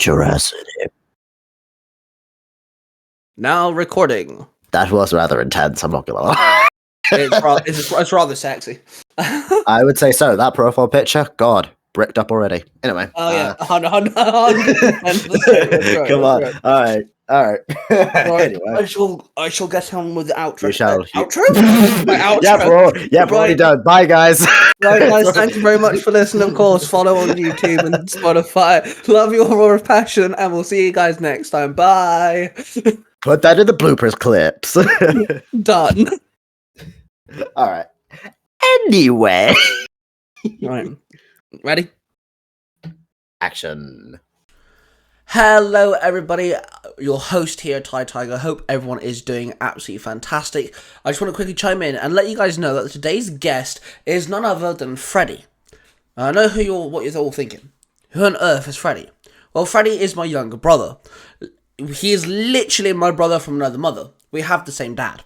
Get your ass in here. Now recording. That was rather intense, I'm not gonna lie. It's rather sexy. I would say so. That profile picture, God, bricked up already. Anyway. Oh yeah, 100%. Come on. All right. Anyway. I shall get on with the outro. You shall. Outro? My outro. Yeah, we're already done. Bye, guys. Right, guys, thank you very much for listening. Of course, follow on YouTube and Spotify. Love you all with passion, and we'll see you guys next time. Bye. Put that in the bloopers clips. Done. All right. Anyway. Right. Ready? Action. Hello, everybody. Your host here, Ty Tiger. Hope everyone is doing absolutely fantastic. I just want to quickly chime in and let you guys know that today's guest is none other than Freddy. I know what you're all thinking. Who on earth is Freddy? Well, Freddy is my younger brother. He is literally my brother from another mother. We have the same dad.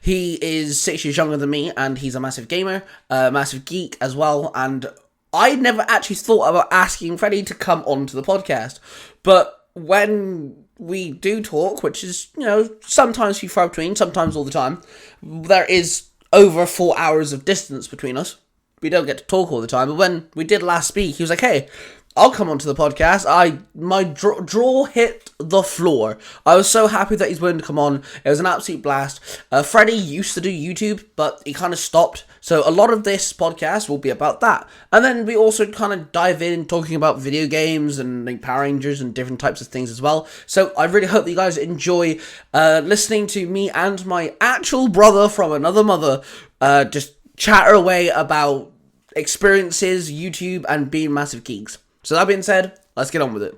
He is 6 years younger than me, and he's a massive gamer, a massive geek as well, and I never actually thought about asking Freddy to come onto the podcast, but when we do talk, which is, sometimes few far between, sometimes all the time, there is over 4 hours of distance between us. We don't get to talk all the time, but when we did last speak, he was like, hey, I'll come onto the podcast. My draw hit the floor. I was so happy that he's willing to come on. It was an absolute blast. Freddy used to do YouTube, but he kind of stopped. So a lot of this podcast will be about that. And then we also kind of dive in talking about video games and like Power Rangers and different types of things as well. So I really hope that you guys enjoy listening to me and my actual brother from another mother just chatter away about experiences, YouTube, and being massive geeks. So that being said, let's get on with it.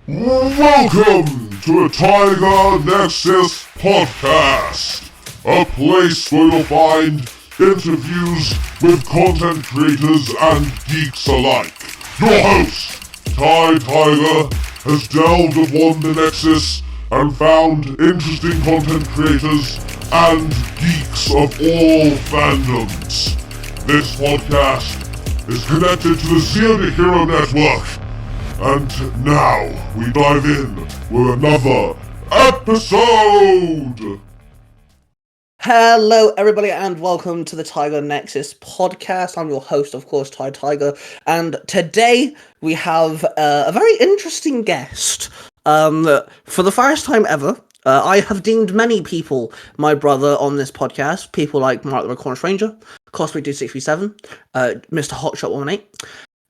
Welcome to the Tiger Nexus Podcast, a place where you'll find interviews with content creators and geeks alike. Your host, Ty Tiger, has delved upon the Nexus and found interesting content creators and geeks of all fandoms. This podcast is connected to the Zero Hero Network. And now we dive in with another episode! Hello everybody and welcome to the Tiger Nexus podcast. I'm your host, of course, Ty Tiger, and today we have a very interesting guest. For the first time ever, I have deemed many people my brother on this podcast. People like Mark the Corner Ranger, Cosplay 267, Mr. Hotshot 118.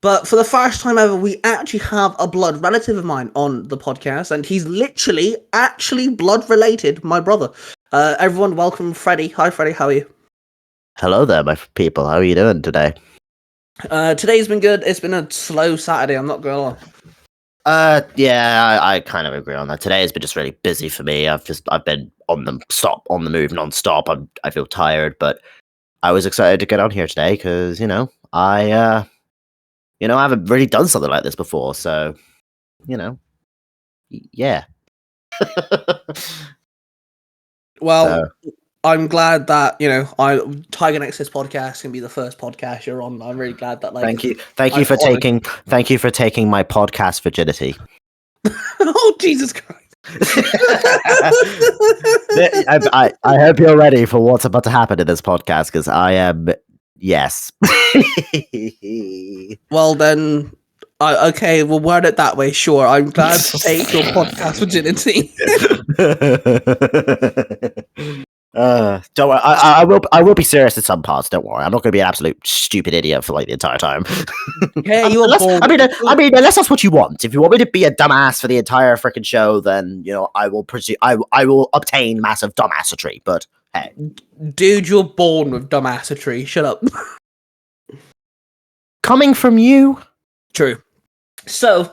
But for the first time ever, we actually have a blood relative of mine on the podcast, and he's literally, actually blood related, my brother. Everyone, welcome Freddy. Hi Freddy, how are you? Hello there, my people. How are you doing today? Today's been good. It's been a slow Saturday, I'm not gonna lie. Yeah, I kind of agree on that. Today has been just really busy for me. I've been on the move non-stop. I feel tired, but I was excited to get on here today because, I haven't really done something like this before, so, yeah. Well, I'm glad that, Tiger Nexus podcast can be the first podcast you're on. I'm really glad that, Thank you for taking my podcast virginity. Oh, Jesus Christ. I hope you're ready for what's about to happen in this podcast, because I am, yes. Well, then, okay, we'll word it that way, sure. I'm glad to take your podcast virginity. Don't worry, I will be serious in some parts, don't worry. I'm not going to be an absolute stupid idiot for like the entire time. Yeah, you were born. I mean, unless that's what you want. If you want me to be a dumbass for the entire freaking show, then, I will obtain massive dumbassery, but hey. Dude, you're born with dumbassery. Shut up. Coming from you? True. So,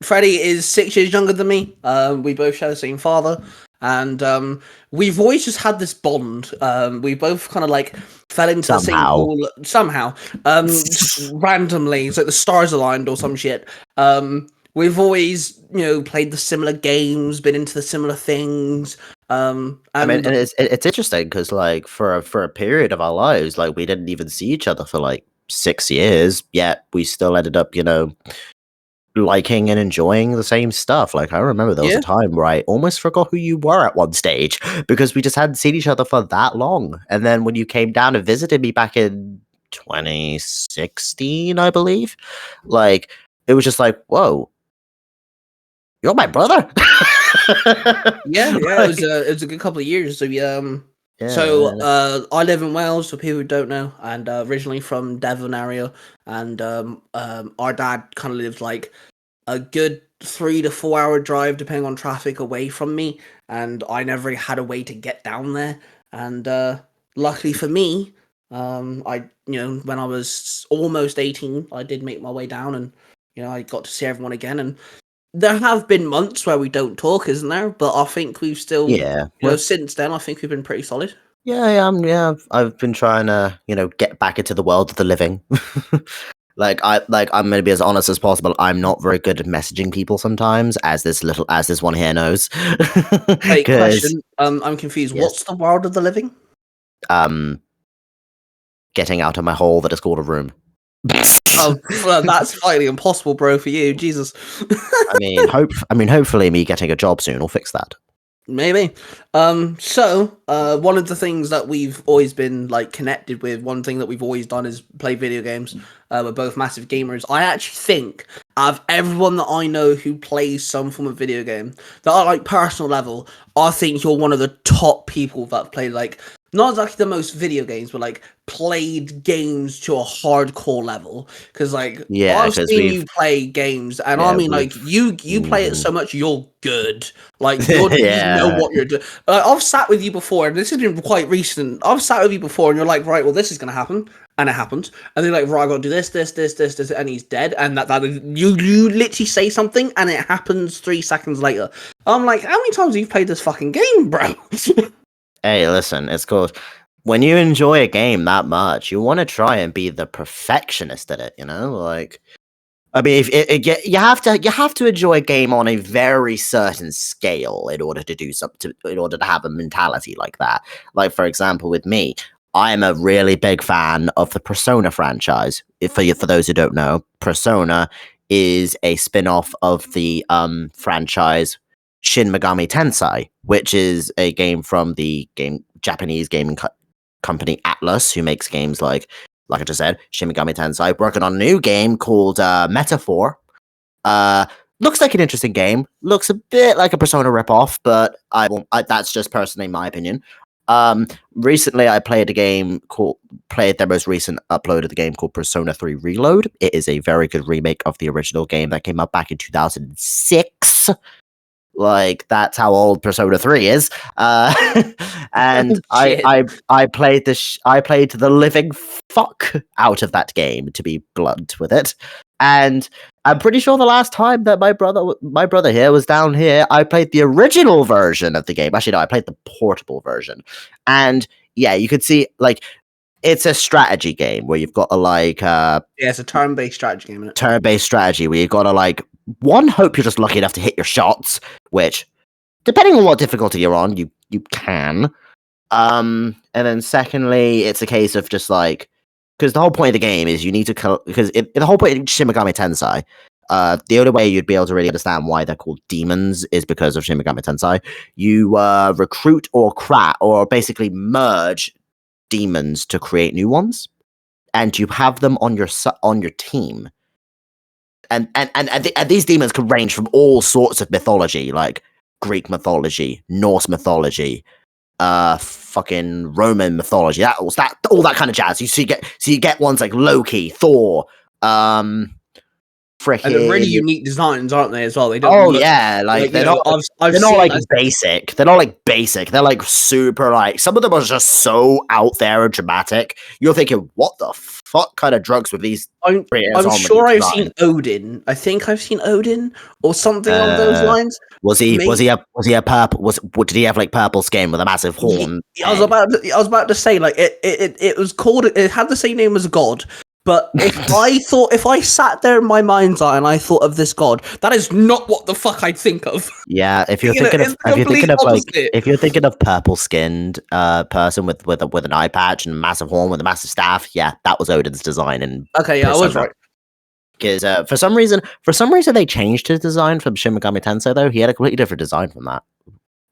Freddy is 6 years younger than me. We both share the same father. And we've always just had this bond. We both kind of like fell into the same pool somehow. Just randomly. It's like the stars aligned or some shit. We've always, played the similar games, been into the similar things. And it's interesting because like for a period of our lives, like we didn't even see each other for like 6 years, yet we still ended up, liking and enjoying the same stuff. Like I remember there was Yeah. a time where I almost forgot who you were at one stage because we just hadn't seen each other for that long. And then when you came down and visited me back in 2016, I believe, like it was just like, whoa, you're my brother. Yeah, Like, it was a good couple of years. So yeah, I live in Wales, for people who don't know, and originally from Devon area, and our dad kind of lives like a good 3 to 4 hour drive, depending on traffic, away from me, and I never really had a way to get down there. And luckily for me, I when I was almost 18, I did make my way down, and I got to see everyone again. And there have been months where we don't talk, isn't there? But I think we've still, yeah. Well, since then, I think we've been pretty solid. yeah. I've been trying to, get back into the world of the living. I'm gonna be as honest as possible. I'm not very good at messaging people sometimes, as this one here knows. Hey, Because question. I'm confused. yes, What's the world of the living? um, getting out of my hole that is called a room. Oh, well, that's slightly impossible, bro, for you. Jesus. Hopefully, me getting a job soon will fix that. Maybe. One of the things that we've always been like connected with, one thing that we've always done is play video games. We're both massive gamers. I actually think out of everyone that I know who plays some form of video game, that are like personal level, I think you're one of the top people that play like not exactly the most video games, but like played games to a hardcore level. Because like Yeah, I've because seen we've you play games, and I yeah mean like we've you play it mhm. so much you're good. Like you know Yeah. what you're doing. I've sat with you before, and this has been quite recent. I've sat with you before, and you're like, right, well, this is gonna happen, and it happens, and they're like, right, I gotta do this, and he's dead, and that you literally say something, and it happens 3 seconds later. I'm like, how many times have you played this fucking game, bro? Hey, listen, it's called when you enjoy a game that much, you want to try and be the perfectionist at it. Like I mean, if you have to enjoy a game on a very certain scale in order to do something, in order to have a mentality like that. Like for example, with me, I am a really big fan of the Persona franchise. For those who don't know, Persona is a spin-off of the franchise Shin Megami Tensei, which is a game from the Japanese gaming company Atlas, who makes games like I just said, Shin Megami Tensei, working on a new game called Metaphor. Uh, Looks like an interesting game. Looks a bit like a Persona ripoff, but that's just personally my opinion. Recently I played their most recent upload of the game called Persona 3 Reload. It is a very good remake of the original game that came out back in 2006. Like that's how old Persona 3 is. And Shit. I played I played the living fuck out of that game, to be blunt with it. And I'm pretty sure the last time that my brother here was down here, I played the original version of the game. Actually, no, I played the portable version. And yeah, you could see like it's a strategy game where you've got to Yeah, it's a turn-based strategy game, isn't it? turn-based strategy where you've got to hope you're just lucky enough to hit your shots, which depending on what difficulty you're on, you can. And then secondly, it's a case of just because the whole point of the game is you need to the whole point of Shin Megami Tensei, the only way you'd be able to really understand why they're called demons is because of Shin Megami Tensei. You recruit or basically merge demons to create new ones, and you have them on your team. And these demons can range from all sorts of mythology, like Greek mythology, Norse mythology, fucking Roman mythology, all that kind of jazz. You get ones like Loki, Thor, And they're really freaking unique designs, aren't they? As well, they don't look yeah, like like I've they're not seen like basic. They're not like basic. They're like super some of them are just so out there and dramatic. You're thinking, what the fuck kind of drugs with these? I'm sure I've seen Odin. I think I've seen Odin or something on those lines. Was he Maybe. a purple? Did he have like purple skin with a massive horn? I was about to say like it was called. It had the same name as a god. But if I sat there in my mind's eye and I thought of this god, that is not what the fuck I'd think of. Yeah, if you're thinking of purple skinned person with an eye patch and a massive horn with a massive staff, yeah, that was Odin's design. And Okay, yeah, I was right. Because for some reason they changed his design from Shin Megami Tensei. Though he had a completely different design from that.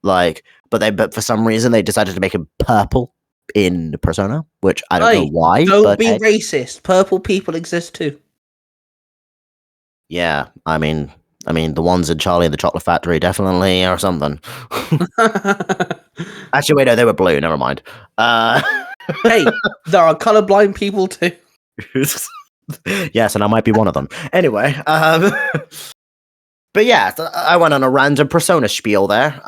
But for some reason they decided to make him purple in Persona, which I don't know why. Don't be racist. Purple people exist too. Yeah, I mean, the ones in Charlie and the Chocolate Factory definitely, or something. Actually, wait, no, they were blue. Never mind. Hey, there are colorblind people too. Yes, and I might be one of them. Anyway, but yeah, I went on a random Persona spiel there.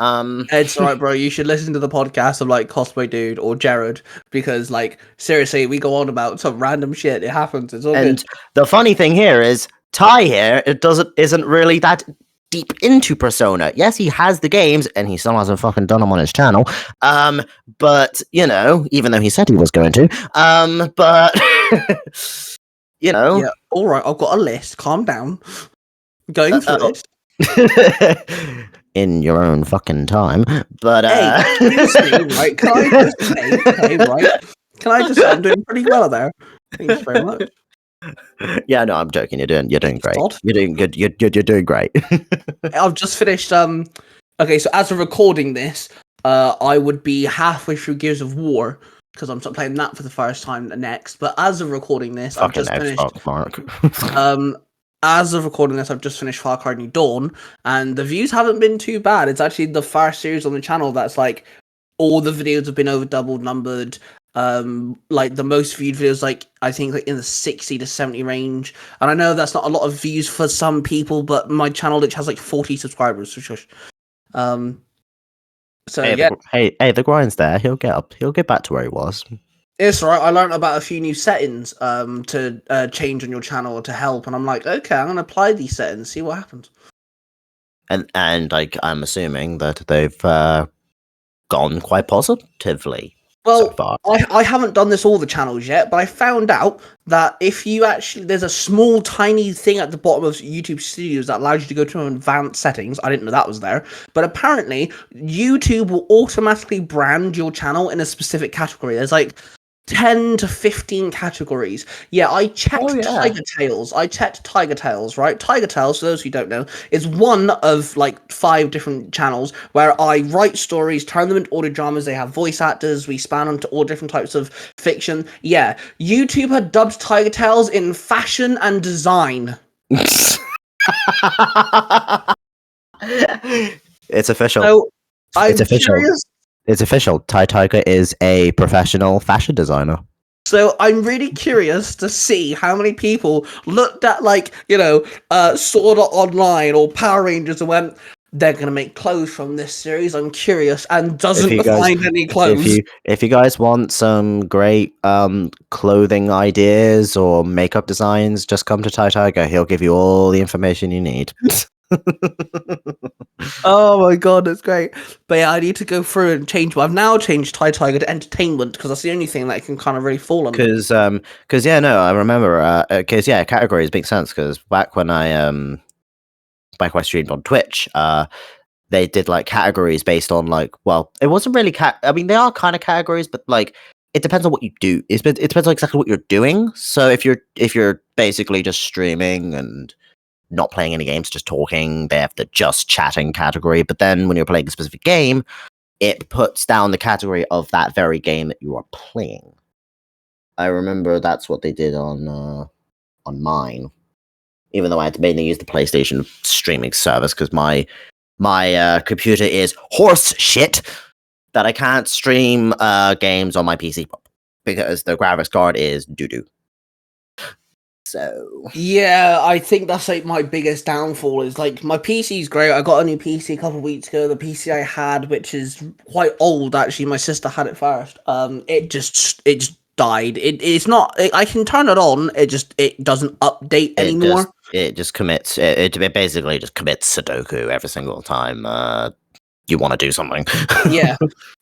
It's alright, bro. You should listen to the podcast of like Cosplay Dude or Jared, because like seriously, we go on about some random shit. It happens. It's all and good. The funny thing here is Ty here. Isn't really that deep into Persona. Yes, he has the games, and he still hasn't fucking done them on his channel. But you know, even though he said he was going to. But you know, Yeah. All right. I've got a list. Calm down. Going through it. In your own fucking time, but Hey, excuse me, right? Can I just say, okay, right? Can I just say I'm doing pretty well there? Thanks very much. Yeah, no, I'm joking. You're doing great. Odd. You're doing good. You're doing great. I've just finished. Okay, so as of recording this, I would be halfway through Gears of War because I'm playing that for the first time next. But as of recording this, I've just finished. Mark. As of recording this, I've just finished Far Cry New Dawn, and the views haven't been too bad. It's actually the first series on the channel that's like all the videos have been over double numbered. Like the most viewed videos, like I think like in the 60 to 70 range. And I know that's not a lot of views for some people, but my channel which has like 40 subscribers. So Hey, yeah, the grind's there. He'll get back to where he was. it's alright. I learned about a few new settings to change on your channel to help, and I'm like, okay, I'm gonna apply these settings, see what happens. And like I'm assuming that they've gone quite positively. Well, so far. I haven't done this all the channels yet, but I found out that if you actually, there's a small tiny thing at the bottom of YouTube Studios that allows you to go to advanced settings. I didn't know that was there, but apparently YouTube will automatically brand your channel in a specific category. There's like 10 to 15 categories. Yeah, I checked Tiger Tales. I checked Tiger Tales, right? Tiger Tales, for those who don't know, is one of like 5 different channels where I write stories, turn them into audio dramas. They have voice actors. We span onto all different types of fiction. Yeah, YouTube had dubbed Tiger Tales in fashion and design. It's official. So, It's official. It's official. Ty Tiger is a professional fashion designer. So I'm really curious to see how many people looked at like, Sword Art Online or Power Rangers and went, they're going to make clothes from this series. I'm curious, and doesn't find any clothes. If you guys want some great clothing ideas or makeup designs, just come to Ty Tiger. He'll give you all the information you need. Oh my god, that's great. But yeah, I need to go through and change. I've now changed Ty Tiger to entertainment because that's the only thing that can kind of really fall on. Because I remember. Because categories make sense. Because back when I streamed on Twitch, they did like categories based on like, well, it wasn't really I mean, they are kind of categories, but like it depends on what you do. It depends on exactly what you're doing. So if you're basically just streaming and not playing any games, just talking, they have the just chatting category. But then when you're playing a specific game, it puts down the category of that very game that you are playing. I remember that's what they did on mine. Even though I had to mainly use the PlayStation streaming service because my computer is horse shit that I can't stream games on my PC because the graphics card is doo-doo. So yeah, I think that's like my biggest downfall is like my PC's great. I got a new PC a couple of weeks ago. The PC I had, which is quite old actually, my sister had it first. It just died. It's not. I can turn it on. It doesn't update anymore. It basically just commits Sudoku every single time you want to do something. Yeah,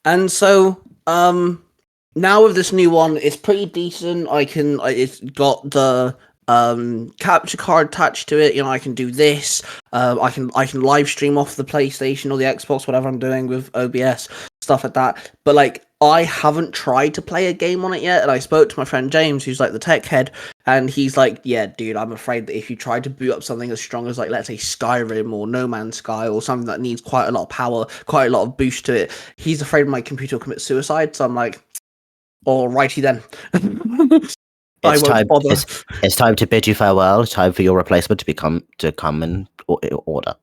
and so now with this new one, it's pretty decent. It's got the capture card attached to it. I can do this. I can live stream off the PlayStation or the Xbox, whatever I'm doing with OBS. So stuff like that. But like, I haven't tried to play a game on it yet, and I spoke to my friend James, who's like the tech head, and he's like, "Yeah, dude, I'm afraid that if you try to boot up something as strong as like, let's say Skyrim or No Man's Sky or something that needs quite a lot of power, quite a lot of boost to it, he's afraid my computer will commit suicide." So I'm like, "Alrighty then." I won't bother. It's time to bid you farewell. It's time for your replacement to come in order.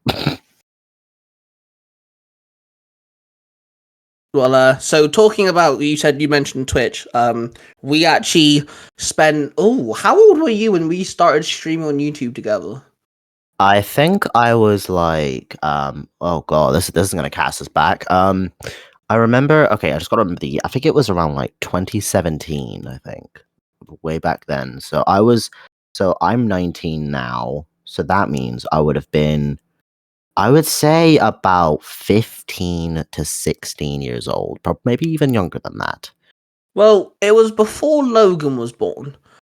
Well, so talking about, you mentioned Twitch. We actually spent. Oh, how old were you when we started streaming on YouTube together? I think I was like, oh god, this is gonna cast us back. I remember. Okay, I just gotta remember I think it was around like 2017. I think way back then. So I'm 19 now. So that means I would have been, I would say, about 15 to 16 years old, probably maybe even younger than that. Well, it was before Logan was born,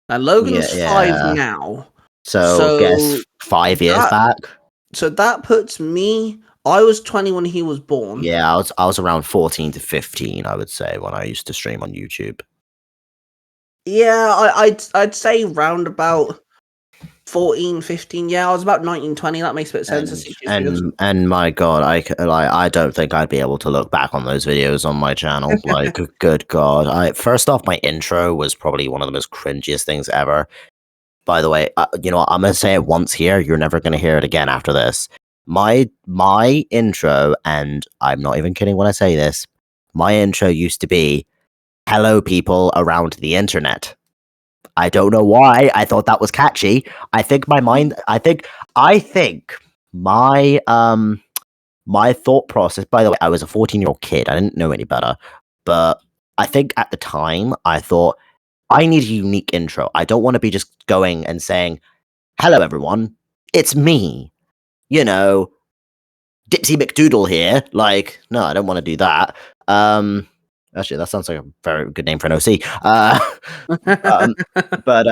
and Logan's Yeah, 5 yeah. now. So guess So 5 years that back. so that puts me. I was 20 when he was born. Yeah, I was around 14 to 15, I would say, when I used to stream on YouTube. Yeah, I'd say round about 14, 15. Yeah, I was about 19, 20. That makes a bit of sense. And 6 years ago. and my god, I don't think I'd be able to look back on those videos on my channel. Like, good god. I first off, my intro was probably one of the most cringiest things ever. By the way, you know what, I'm gonna say it once here. You're never gonna hear it again after this. My intro, and I'm not even kidding when I say this. My intro used to be, "Hello, people around the internet." I don't know why. I thought that was catchy. I think my mind. I think my thought process. By the way, I was a 14-year-old kid. I didn't know any better, but I think at the time I thought I need a unique intro. I don't want to be just going and saying, "Hello, everyone. It's me." You know, Dipsy McDoodle here. Like, no, I don't want to do that. Actually, that sounds like a very good name for an OC. Um, but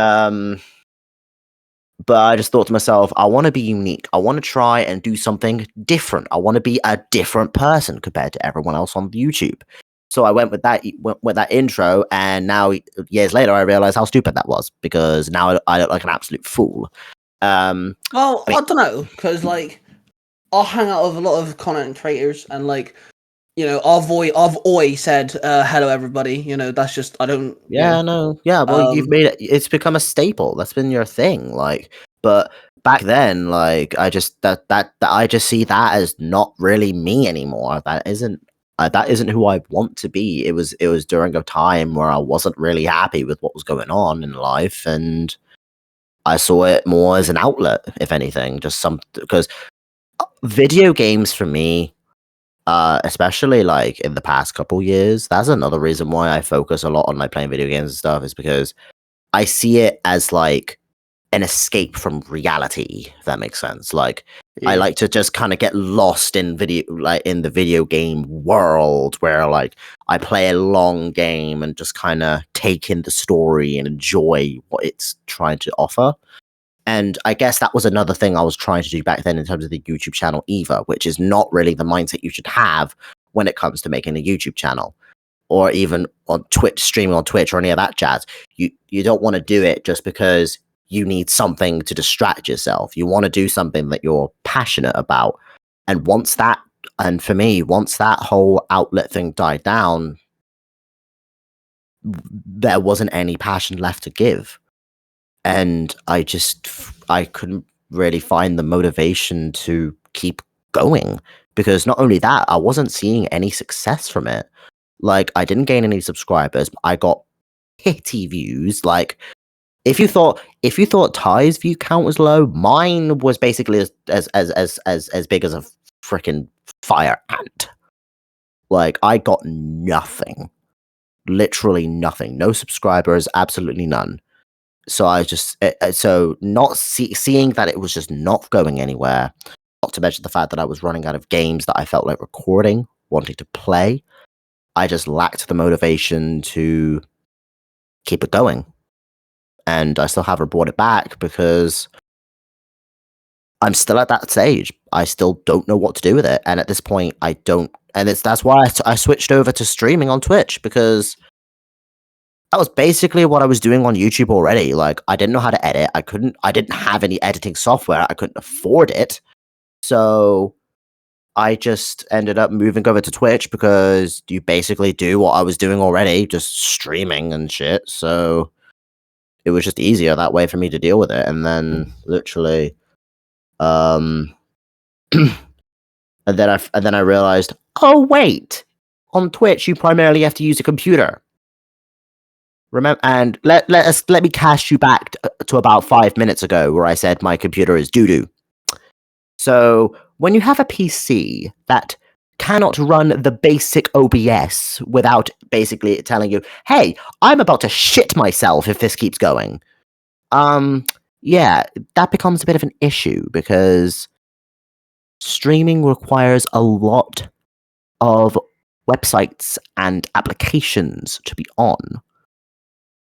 I just thought to myself, I want to be unique. I want to try and do something different. I want to be a different person compared to everyone else on YouTube. So I went with that intro, and now years later, I realize how stupid that was, because now I look like an absolute fool. Well, I mean, I don't know, because like I'll hang out with a lot of content creators, and like, I've always said hello everybody. That's just, I don't. yeah, no, yeah. Well, you've made it. It's become a staple. That's been your thing. Like, but back then, like, I just that I just see that as not really me anymore. That isn't who I want to be. It was during a time where I wasn't really happy with what was going on in life, and I saw it more as an outlet, if anything, just some, because video games for me, especially like in the past couple years, that's another reason why I focus a lot on like playing video games and stuff, is because I see it as like an escape from reality, if that makes sense. Like, I Yeah. like to just kind of get lost in the video game world, where like I play a long game and just kind of take in the story and enjoy what it's trying to offer. And I guess that was another thing I was trying to do back then in terms of the YouTube channel either, which is not really the mindset you should have when it comes to making a YouTube channel, or even on Twitch, streaming on Twitch or any of that jazz. You don't want to do it just because you need something to distract yourself. You want to do something that you're passionate about. And for me, once that whole outlet thing died down, there wasn't any passion left to give. And I couldn't really find the motivation to keep going, because not only that, I wasn't seeing any success from it. Like, I didn't gain any subscribers. I got pity views. Like, if you thought Ty's view count was low, mine was basically as big as a freaking fire ant. Like, I got nothing, literally nothing, no subscribers, absolutely none. So I just not seeing that it was just not going anywhere. Not to mention the fact that I was running out of games that I felt like recording, wanting to play. I just lacked the motivation to keep it going, and I still haven't brought it back because I'm still at that stage. I still don't know what to do with it, and at this point, I don't and that's why I switched over to streaming on Twitch, because that was basically what I was doing on YouTube already. Like, I didn't know how to edit. I didn't have any editing software. I couldn't afford it. So I just ended up moving over to Twitch, because you basically do what I was doing already, just streaming and shit. So it was just easier that way for me to deal with it. And then literally, and then I realized, oh wait, on Twitch you primarily have to use a computer. Remember, and let me cast you back to about 5 minutes ago, where I said my computer is doo-doo. So when you have a PC that cannot run the basic OBS without basically telling you, hey, I'm about to shit myself if this keeps going, yeah, that becomes a bit of an issue, because streaming requires a lot of websites and applications to be on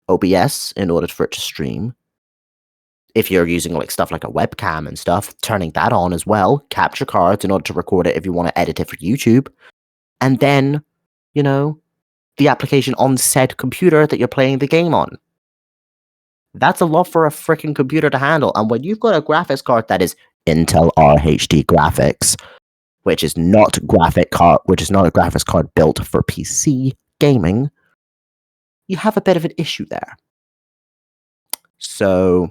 OBS in order for it to stream. If you're using like stuff like a webcam and stuff, turning that on as well, capture cards in order to record it if you want to edit it for YouTube, and then, you know, the application on said computer that you're playing the game on. That's a lot for a freaking computer to handle. And when you've got a graphics card that is Intel RHD graphics, which is not a graphics card built for PC gaming, you have a bit of an issue there. So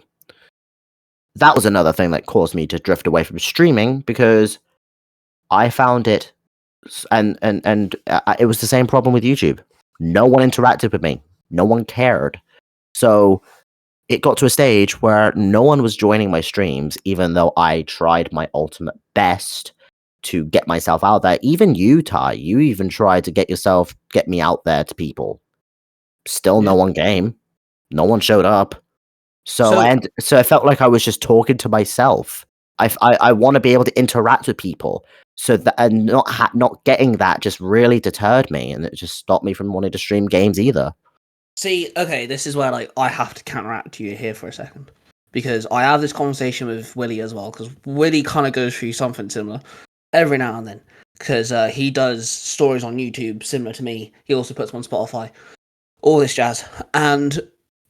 that was another thing that caused me to drift away from streaming, because I found it, and it was the same problem with YouTube. No one interacted with me. No one cared. So it got to a stage where no one was joining my streams, even though I tried my ultimate best to get myself out there. Even you, Ty, you even tried to get me out there to people. Still, no one came. No one showed up. So I felt like I was just talking to myself. I want to be able to interact with people. So that, and not getting that just really deterred me, and it just stopped me from wanting to stream games either. See, okay, this is where like I have to counteract you here for a second, because I have this conversation with Willie as well, because Willie kind of goes through something similar every now and then, because he does stories on YouTube similar to me. He also puts them on Spotify, all this jazz, and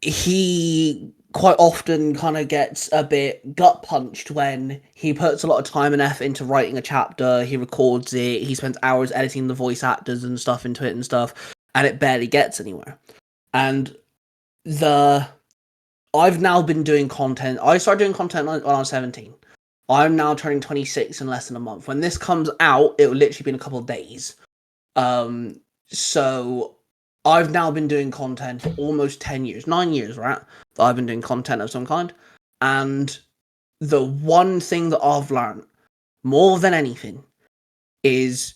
he quite often kind of gets a bit gut punched when he puts a lot of time and effort into writing a chapter. He records it, he spends hours editing the voice actors and stuff into it and stuff, and it barely gets anywhere. And I've now been doing content. I started doing content when I was 17. I'm now turning 26 in less than a month. When this comes out, it will literally be in a couple of days. So I've now been doing content for almost 10 years, 9 years, right? That I've been doing content of some kind. And the one thing that I've learned more than anything is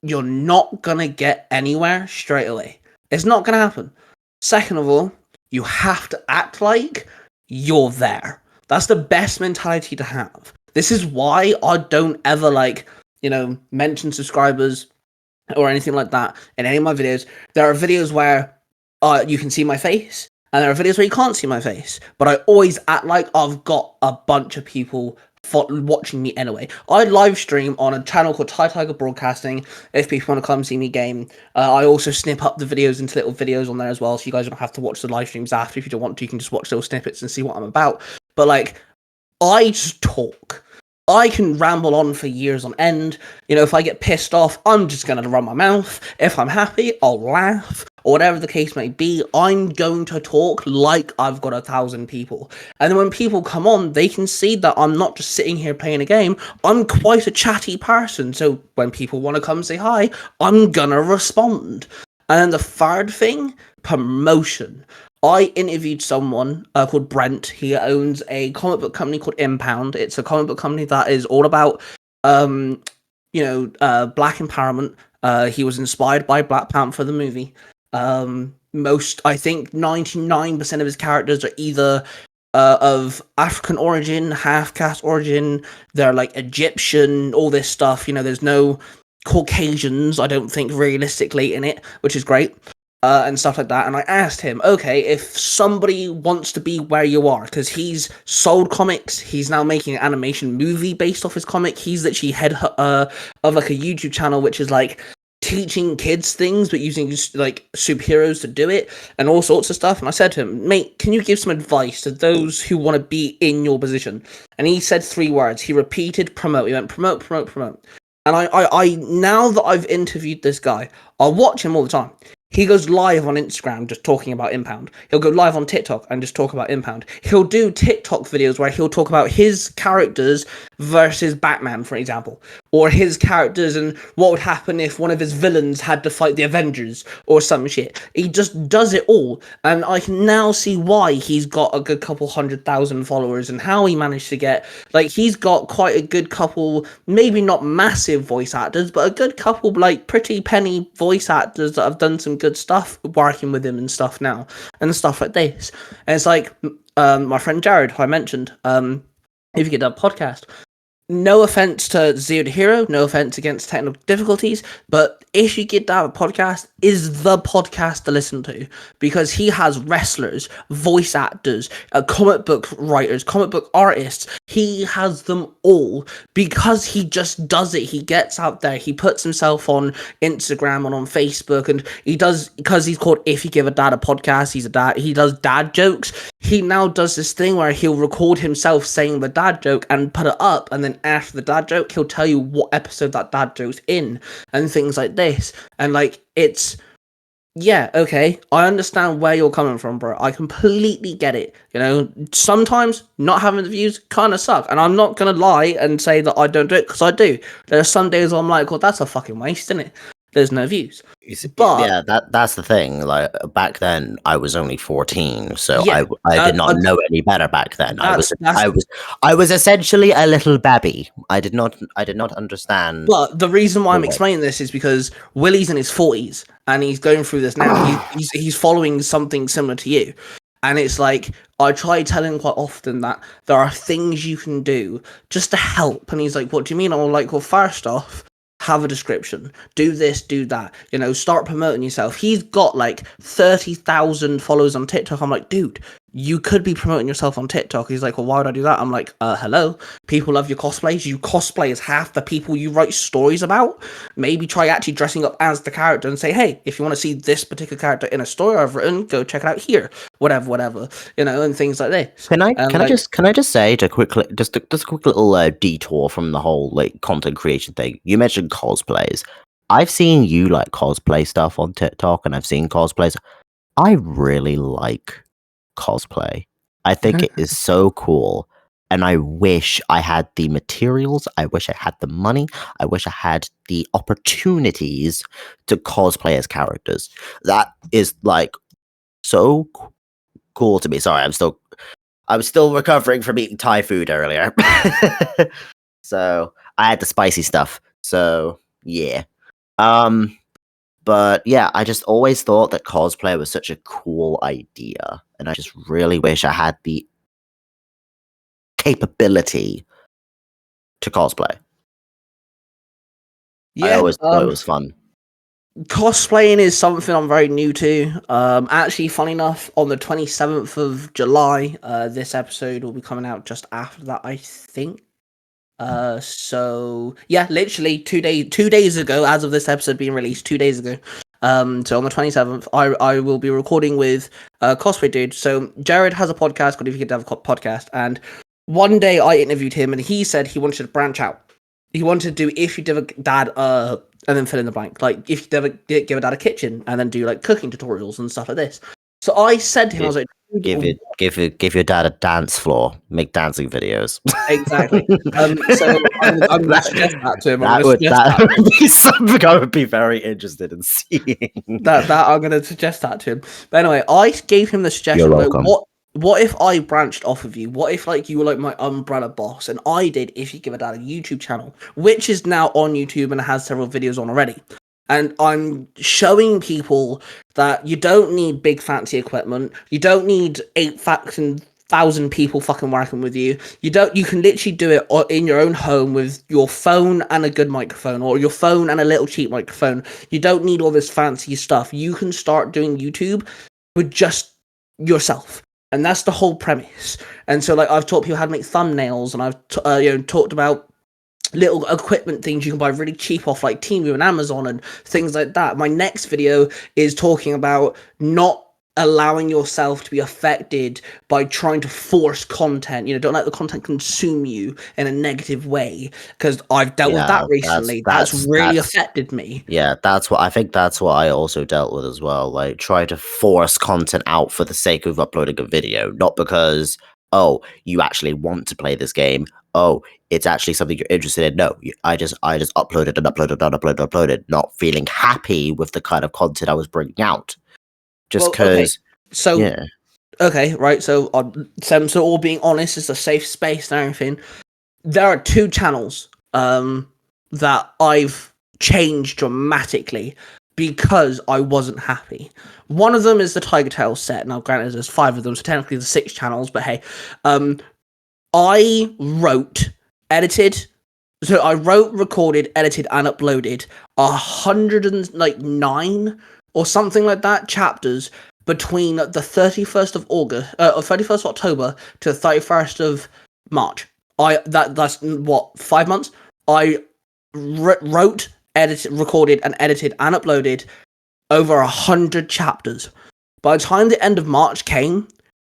you're not going to get anywhere straight away. It's not going to happen. Second of all, you have to act like you're there. That's the best mentality to have. This is why I don't ever mention subscribers or anything like that in any of my videos. There are videos where you can see my face, and there are videos where you can't see my face. But I always act like I've got a bunch of people watching me anyway. I live stream on a channel called Tiger Broadcasting if people want to come see me game. I also snip up the videos into little videos on there as well, so you guys don't have to watch the live streams after. If you don't want to, you can just watch little snippets and see what I'm about. But I just talk. I can ramble on for years on end. If I get pissed off, I'm just going to run my mouth. If I'm happy, I'll laugh. Or whatever the case may be, I'm going to talk like I've got 1,000 people. And then when people come on, they can see that I'm not just sitting here playing a game. I'm quite a chatty person. So when people want to come say hi, I'm going to respond. And then the third thing, promotion. I interviewed someone called Brent. He owns a comic book company called Impound. It's a comic book company that is all about, black empowerment. He was inspired by Black Panther, the movie. I think 99% of his characters are either of African origin, half-caste origin. They're Egyptian, all this stuff. There's no Caucasians, I don't think, realistically in it, which is great. and stuff like that. And I asked him, okay, if somebody wants to be where you are, because he's sold comics, he's now making an animation movie based off his comic. He's literally head of like a YouTube channel which is like teaching kids things but using like superheroes to do it and all sorts of stuff. And I said to him, mate, can you give some advice to those who want to be in your position? And he said 3 words. He repeated promote. He went promote, promote, promote. And I now that I've interviewed this guy, I watch him all the time. He goes live on Instagram just talking about Impound. He'll go live on TikTok and just talk about Impound. He'll do TikTok videos where he'll talk about his characters versus Batman, for example. Or his characters and what would happen if one of his villains had to fight the Avengers or some shit. He just does it all. And I can now see why he's got a good couple 100,000 followers and how he managed to get... Like, he's got quite a good couple, maybe not massive voice actors, but a good couple, like, pretty penny voice actors that have done some good stuff working with him and stuff now and stuff like this. And it's like my friend Jared, who I mentioned, if you get that podcast, no offense to Zero to Hero, no offense against technical difficulties, but If You Get That podcast is the podcast to listen to, because he has wrestlers, voice actors, comic book writers, comic book artists. He has them all because he just does it. He gets out there, he puts himself on Instagram and on Facebook, and he does, because he's called If You Give a Dad a Podcast, he's a dad, he does dad jokes. He now does this thing where he'll record himself saying the dad joke and put it up, and then after the dad joke, he'll tell you what episode that dad joke's in, and things like this. And like, it's, yeah, okay, I understand where you're coming from, bro. I completely get it. You know, sometimes not having the views kind of suck, and I'm not gonna lie and say that I don't do it, because I do. There are some days where I'm like, well, that's a fucking waste, isn't it? There's no views. But yeah, that's the thing. Like, back then, I was only 14, so yeah, I did not know any better back then. I was essentially a little babby. I did not understand. But the reason why I'm explaining this is because Willie's in his 40s and he's going through this now. He's following something similar to you. And it's like, I try telling him quite often that there are things you can do just to help. And he's like, what do you mean? I'm like, well, first off, have a description, do this, do that, you know, start promoting yourself. He's got like 30,000 followers on TikTok. I'm like, dude, you could be promoting yourself on TikTok. He's like, well, why would I do that? I'm like, hello, people love your cosplays. You cosplay as half the people you write stories about. Maybe try actually dressing up as the character and say, hey, if you want to see this particular character in a story I've written, go check it out here, whatever, you know, and things like this. Can I just say to quickly just a quick little detour from the whole like content creation thing. You mentioned cosplays. I've seen you like cosplay stuff on TikTok, and I've seen cosplays. I really like cosplay. I think it is so cool, and I wish I had the materials. I wish I had the money. I wish I had the opportunities to cosplay as characters. That is like so cool to me. Sorry, I was still recovering from eating Thai food earlier. So I had the spicy stuff. So yeah. But yeah, I just always thought that cosplay was such a cool idea, and I just really wish I had the capability to cosplay. Yeah, I always thought it was fun. Cosplaying is something I'm very new to. Actually, funny enough, on the 27th of July, this episode will be coming out just after that, I think. So yeah, literally 2 days ago, as of this episode being released, 2 days ago. So on the 27th, I will be recording with Cosplay Dude. So Jared has a podcast called If You Could Have a Podcast, and one day I interviewed him, and he said he wanted to branch out. He wanted to do If You Give a Dad and then fill in the blank, like if you ever give a dad a kitchen and then do like cooking tutorials and stuff like this. So I said to him, I was like, give your dad a dance floor, make dancing videos. Exactly. So I'm going to suggest that to him. That would be something I would be very interested in seeing. That I'm going to suggest that to him. But anyway, I gave him the suggestion. You're welcome. What if I branched off of you? What if like you were like my umbrella boss, and I did If You Give a Dad a YouTube channel, which is now on YouTube and has several videos on already. And I'm showing people that you don't need big fancy equipment. You don't need 8 fucking 1,000 people fucking working with you. You can literally do it in your own home with your phone and a good microphone, or your phone and a little cheap microphone. You don't need all this fancy stuff. You can start doing YouTube with just yourself. And that's the whole premise. And so, like, I've taught people how to make thumbnails, and I've talked about little equipment things you can buy really cheap off like Temu and Amazon and things like that. My next video is talking about not allowing yourself to be affected by trying to force content. Don't let the content consume you in a negative way, because I've dealt with that recently. That's really affected me. Yeah, I think that's what I also dealt with as well. Like, try to force content out for the sake of uploading a video, not because, oh, you actually want to play this game. Oh, it's actually something you're interested in. No, I just uploaded and uploaded, not feeling happy with the kind of content I was bringing out. Just because, yeah. Okay, right. So all being honest, it's a safe space and everything. There are 2 channels that I've changed dramatically because I wasn't happy. One of them is the Tiger Tales set. Now, granted, there's 5 of them, so technically there's 6 channels. But hey, I wrote, recorded, edited, and uploaded 109 or something like that chapters between the 31st of October to the 31st of March. That's what, 5 months? I wrote, recorded, and edited and uploaded over 100 chapters. By the time the end of March came,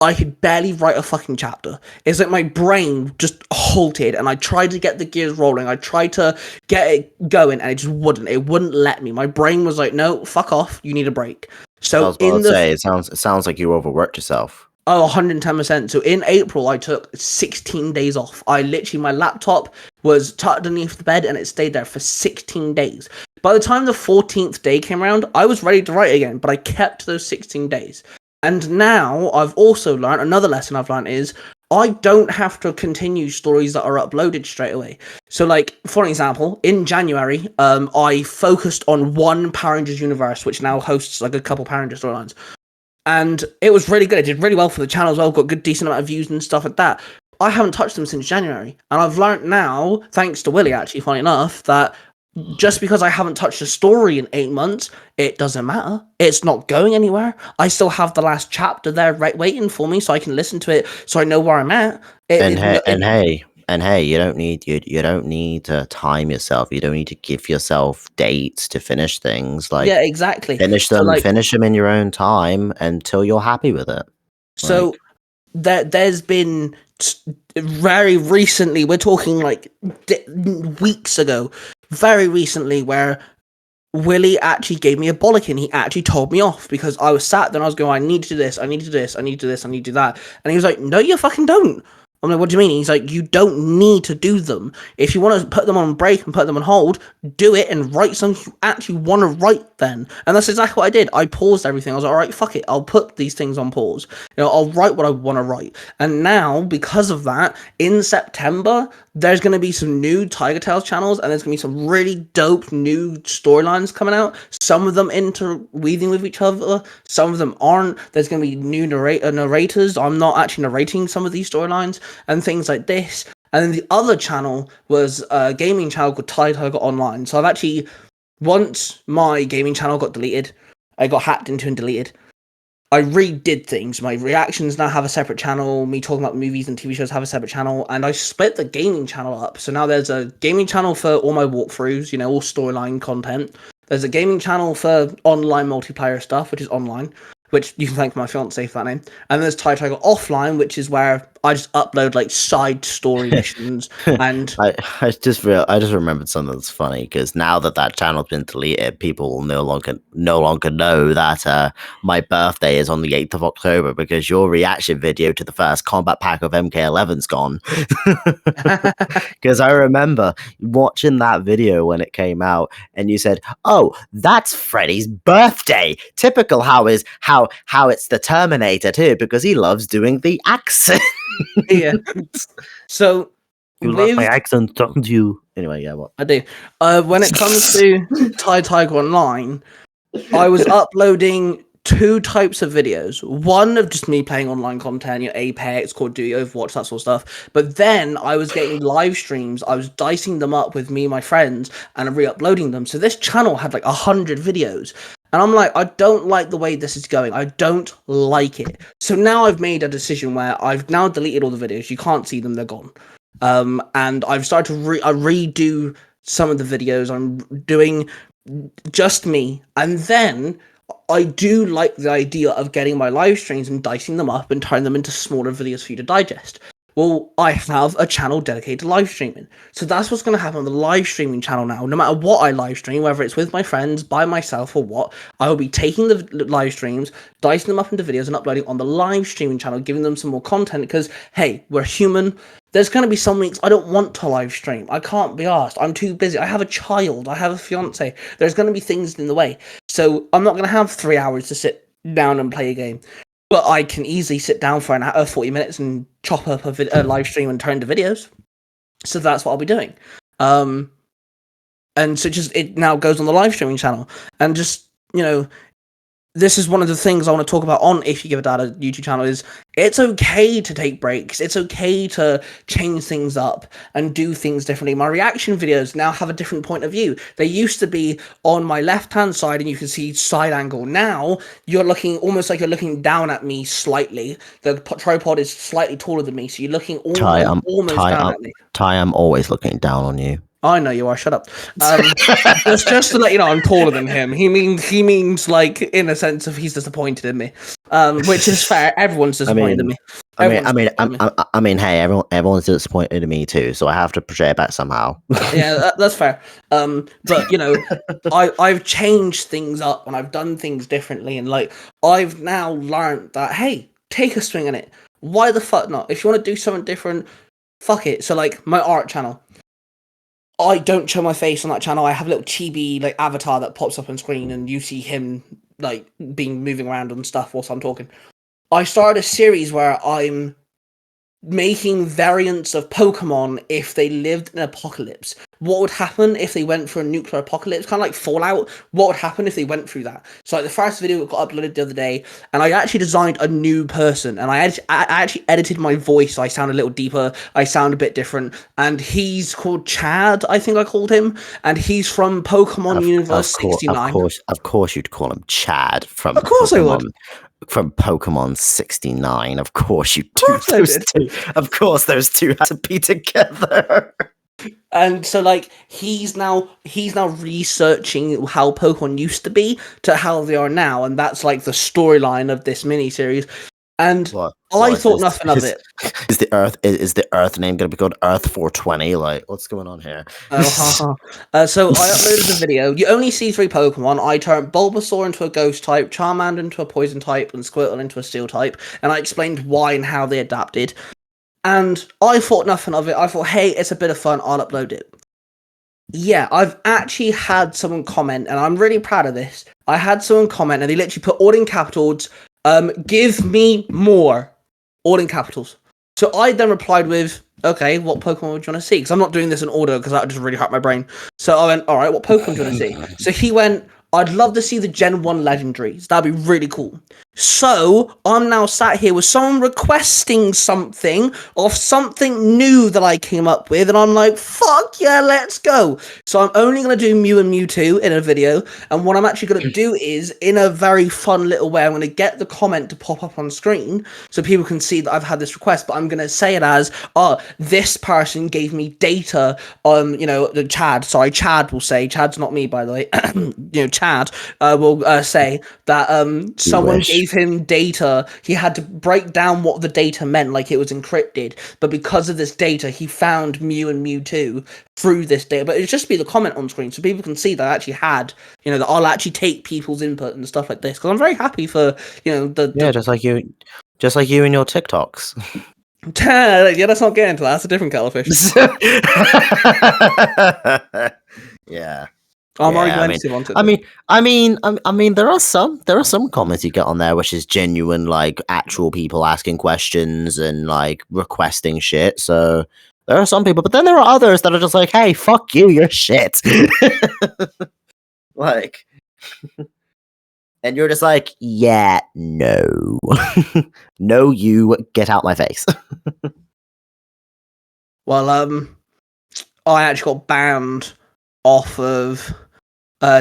I could barely write a fucking chapter. It's like my brain just halted, and I tried to get the gears rolling. I tried to get it going, and it just wouldn't. It wouldn't let me. My brain was like, "No, fuck off. You need a break." So I was about to say, it sounds like you overworked yourself. Oh, 110%. So in April, I took 16 days off. My laptop was tucked underneath the bed, and it stayed there for 16 days. By the time the 14th day came around, I was ready to write again, but I kept those 16 days. And now I've also learned, another lesson I've learned is, I don't have to continue stories that are uploaded straight away. So, like, for example, in January, I focused on one Power Rangers universe, which now hosts like a couple Power Rangers storylines. And it was really good. It did really well for the channel as well, got good, decent amount of views and stuff like that. I haven't touched them since January. And I've learned now, thanks to Willie, actually, funny enough, that just because I haven't touched a story in 8 months, it doesn't matter. It's not going anywhere. I still have the last chapter there waiting for me, so I can listen to it, so I know where I'm at. Hey, you don't need to time yourself. You don't need to give yourself dates to finish things. Like, yeah, exactly. Finish them in your own time until you're happy with it. So there's been very recently, we're talking like weeks ago, very recently, where Willie actually gave me a bollocking. He actually told me off because I was sat there and I was going, I need to do this, I need to do this, I need to do this, I need to do that. And he was like, no, you fucking don't. I'm like, what do you mean? He's like, you don't need to do them. If you want to put them on break and put them on hold, do it and write something you actually want to write then. And that's exactly what I did. I paused everything. I was like, all right, fuck it. I'll put these things on pause. I'll write what I want to write. And now, because of that, in September, there's going to be some new Tiger Tales channels, and there's going to be some really dope new storylines coming out. Some of them interweaving with each other. Some of them aren't. There's going to be new narrators. I'm not actually narrating some of these storylines and things like this. And then the other channel was a gaming channel called Tiger Online. So I've actually, once my gaming channel got deleted, I got hacked into and deleted, I redid things. My reactions now have a separate channel. Me talking about movies and TV shows have a separate channel. And I split the gaming channel up. So now there's a gaming channel for all my walkthroughs, all storyline content. There's a gaming channel for online multiplayer stuff, which is online, which you can thank my fiance for that name. And there's Tiger Offline, which is where I just upload like side story missions. And I just remembered something that's funny, because now that channel's been deleted, people will no longer know that my birthday is on the 8th of October, because your reaction video to the first combat pack of MK11's gone. Because I remember watching that video when it came out, and you said, "Oh, that's Freddy's birthday. Typical how it's the Terminator too, because he loves doing the accent." Yeah. So you love my accent, don't you? Anyway, yeah, what? I do. When it comes to Tiger Online, I was uploading two types of videos. One of just me playing online content, Apex, Call of Duty, Overwatch, that sort of stuff. But then I was getting live streams. I was dicing them up with me and my friends and re-uploading them. So this channel had like 100 videos. And I'm like, I don't like the way this is going. I don't like it. So now I've made a decision where I've now deleted all the videos. You can't see them. They're gone. And I've started to redo some of the videos. I'm doing just me. And then I do like the idea of getting my live streams and dicing them up and turning them into smaller videos for you to digest. Well, I have a channel dedicated to live streaming. So that's what's going to happen on the live streaming channel now. No matter what I live stream, whether it's with my friends, by myself, or what, I will be taking the live streams, dicing them up into videos and uploading on the live streaming channel, giving them some more content because, hey, we're human. There's going to be some weeks I don't want to live stream. I can't be asked. I'm too busy. I have a child. I have a fiance. There's going to be things in the way. So I'm not going to have 3 hours to sit down and play a game. But I can easily sit down for an hour, 40 minutes and chop up a live stream and turn to videos. So that's what I'll be doing. And so it now goes on the live streaming channel. And just, this is one of the things I want to talk about on If You Give a Dad a YouTube channel is it's okay to take breaks. It's okay to change things up and do things differently. My reaction videos now have a different point of view. They used to be on my left-hand side and you can see side angle. Now you're looking almost like you're looking down at me slightly. The tripod is slightly taller than me, so you're looking almost down at me. Ty, I'm always looking down on you. I know you are. Shut up. Just to let you know, I'm taller than him. He means like in a sense of he's disappointed in me, which is fair. Everyone's disappointed in me. I mean, hey, everyone's disappointed in me too, so I have to portray it back somehow. Yeah, that's fair. But I've changed things up and I've done things differently, and like I've now learned that hey, take a swing at it. Why the fuck not? If you want to do something different, fuck it. So like my art channel. I don't show my face on that channel. I have a little chibi like avatar that pops up on screen and you see him like moving around and stuff whilst I'm talking. I started a series where I'm making variants of Pokemon if they lived in an apocalypse. What would happen if they went through a nuclear apocalypse? Kind of like Fallout. What would happen if they went through that? So like the first video got uploaded the other day, and I actually designed a new person, and I actually edited my voice so I sound a little deeper, I sound a bit different, and he's called Chad, I think I called him, and he's from Pokemon Universe 69. Of course you'd call him Chad from Of course Pokemon. I would. From Pokemon 69, of course you do. Of course those two had to be together. And so like he's now researching how Pokemon used to be to how they are now, and that's like the storyline of this mini-series. And I thought nothing of it. Is the Earth name going to be called Earth 420? Like, what's going on here? So I uploaded the video. You only see 3 Pokemon. I turned Bulbasaur into a Ghost type, Charmander into a Poison type, and Squirtle into a Steel type. And I explained why and how they adapted. And I thought nothing of it. I thought, hey, it's a bit of fun. I'll upload it. Yeah, I've actually had someone comment, and I'm really proud of this. I had someone comment, and they literally put all in capitals, give me more, all in capitals. So I then replied with, okay, what Pokemon would you want to see? Because I'm not doing this in order because that would just really hurt my brain. So I went, all right, what Pokemon do you want to see? So he went, I'd love to see the Gen 1 legendaries. That'd be really cool. So I'm now sat here with someone requesting something of something new that I came up with, and I'm like, fuck yeah, let's go. So I'm only going to do Mew and Mewtwo in a video, and what I'm actually going to do is, in a very fun little way, I'm going to get the comment to pop up on screen so people can see that I've had this request, but I'm going to say it as, this person gave me data on, Chad will say, Chad's not me, by the way, Chad will say that someone gave him data. He had to break down what the data meant, like it was encrypted, but because of this data he found Mew and Mewtwo through this data. But it's just be the comment on screen so people can see that I actually had, that I'll actually take people's input and stuff like this, because I'm very happy for just like you and your TikToks. Yeah, let's not get into that. That's a different kettle of fish. Yeah. I'm argumentative on it. I mean, there are some comments you get on there which is genuine, like actual people asking questions and like requesting shit. So there are some people, but then there are others that are just like, "Hey, fuck you, you're shit." Like, And you're just like, yeah, no. No, you get out my face. Well, I actually got banned off of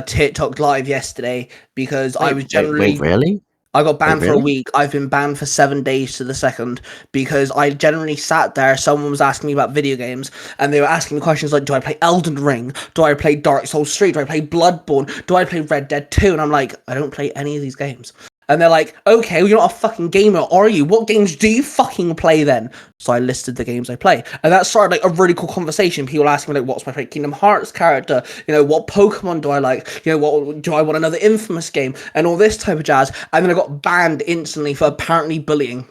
TikTok Live yesterday because I was generally. Wait, really? I got banned for a really? week. I've been banned for 7 days to the second because I generally sat there. Someone was asking me about video games, and they were asking me questions like, "Do I play Elden Ring? Do I play Dark Souls 3? Do I play Bloodborne? Do I play Red Dead 2?" And I'm like, I don't play any of these games. And they're like, "Okay, well, you're not a fucking gamer, are you? What games do you fucking play then?" So I listed the games I play, and that started like a really cool conversation. People asking me like, "What's my favorite Kingdom Hearts character? You know, what Pokemon do I like? You know, what do I want another Infamous game?" And all this type of jazz. And then I got banned instantly for apparently bullying.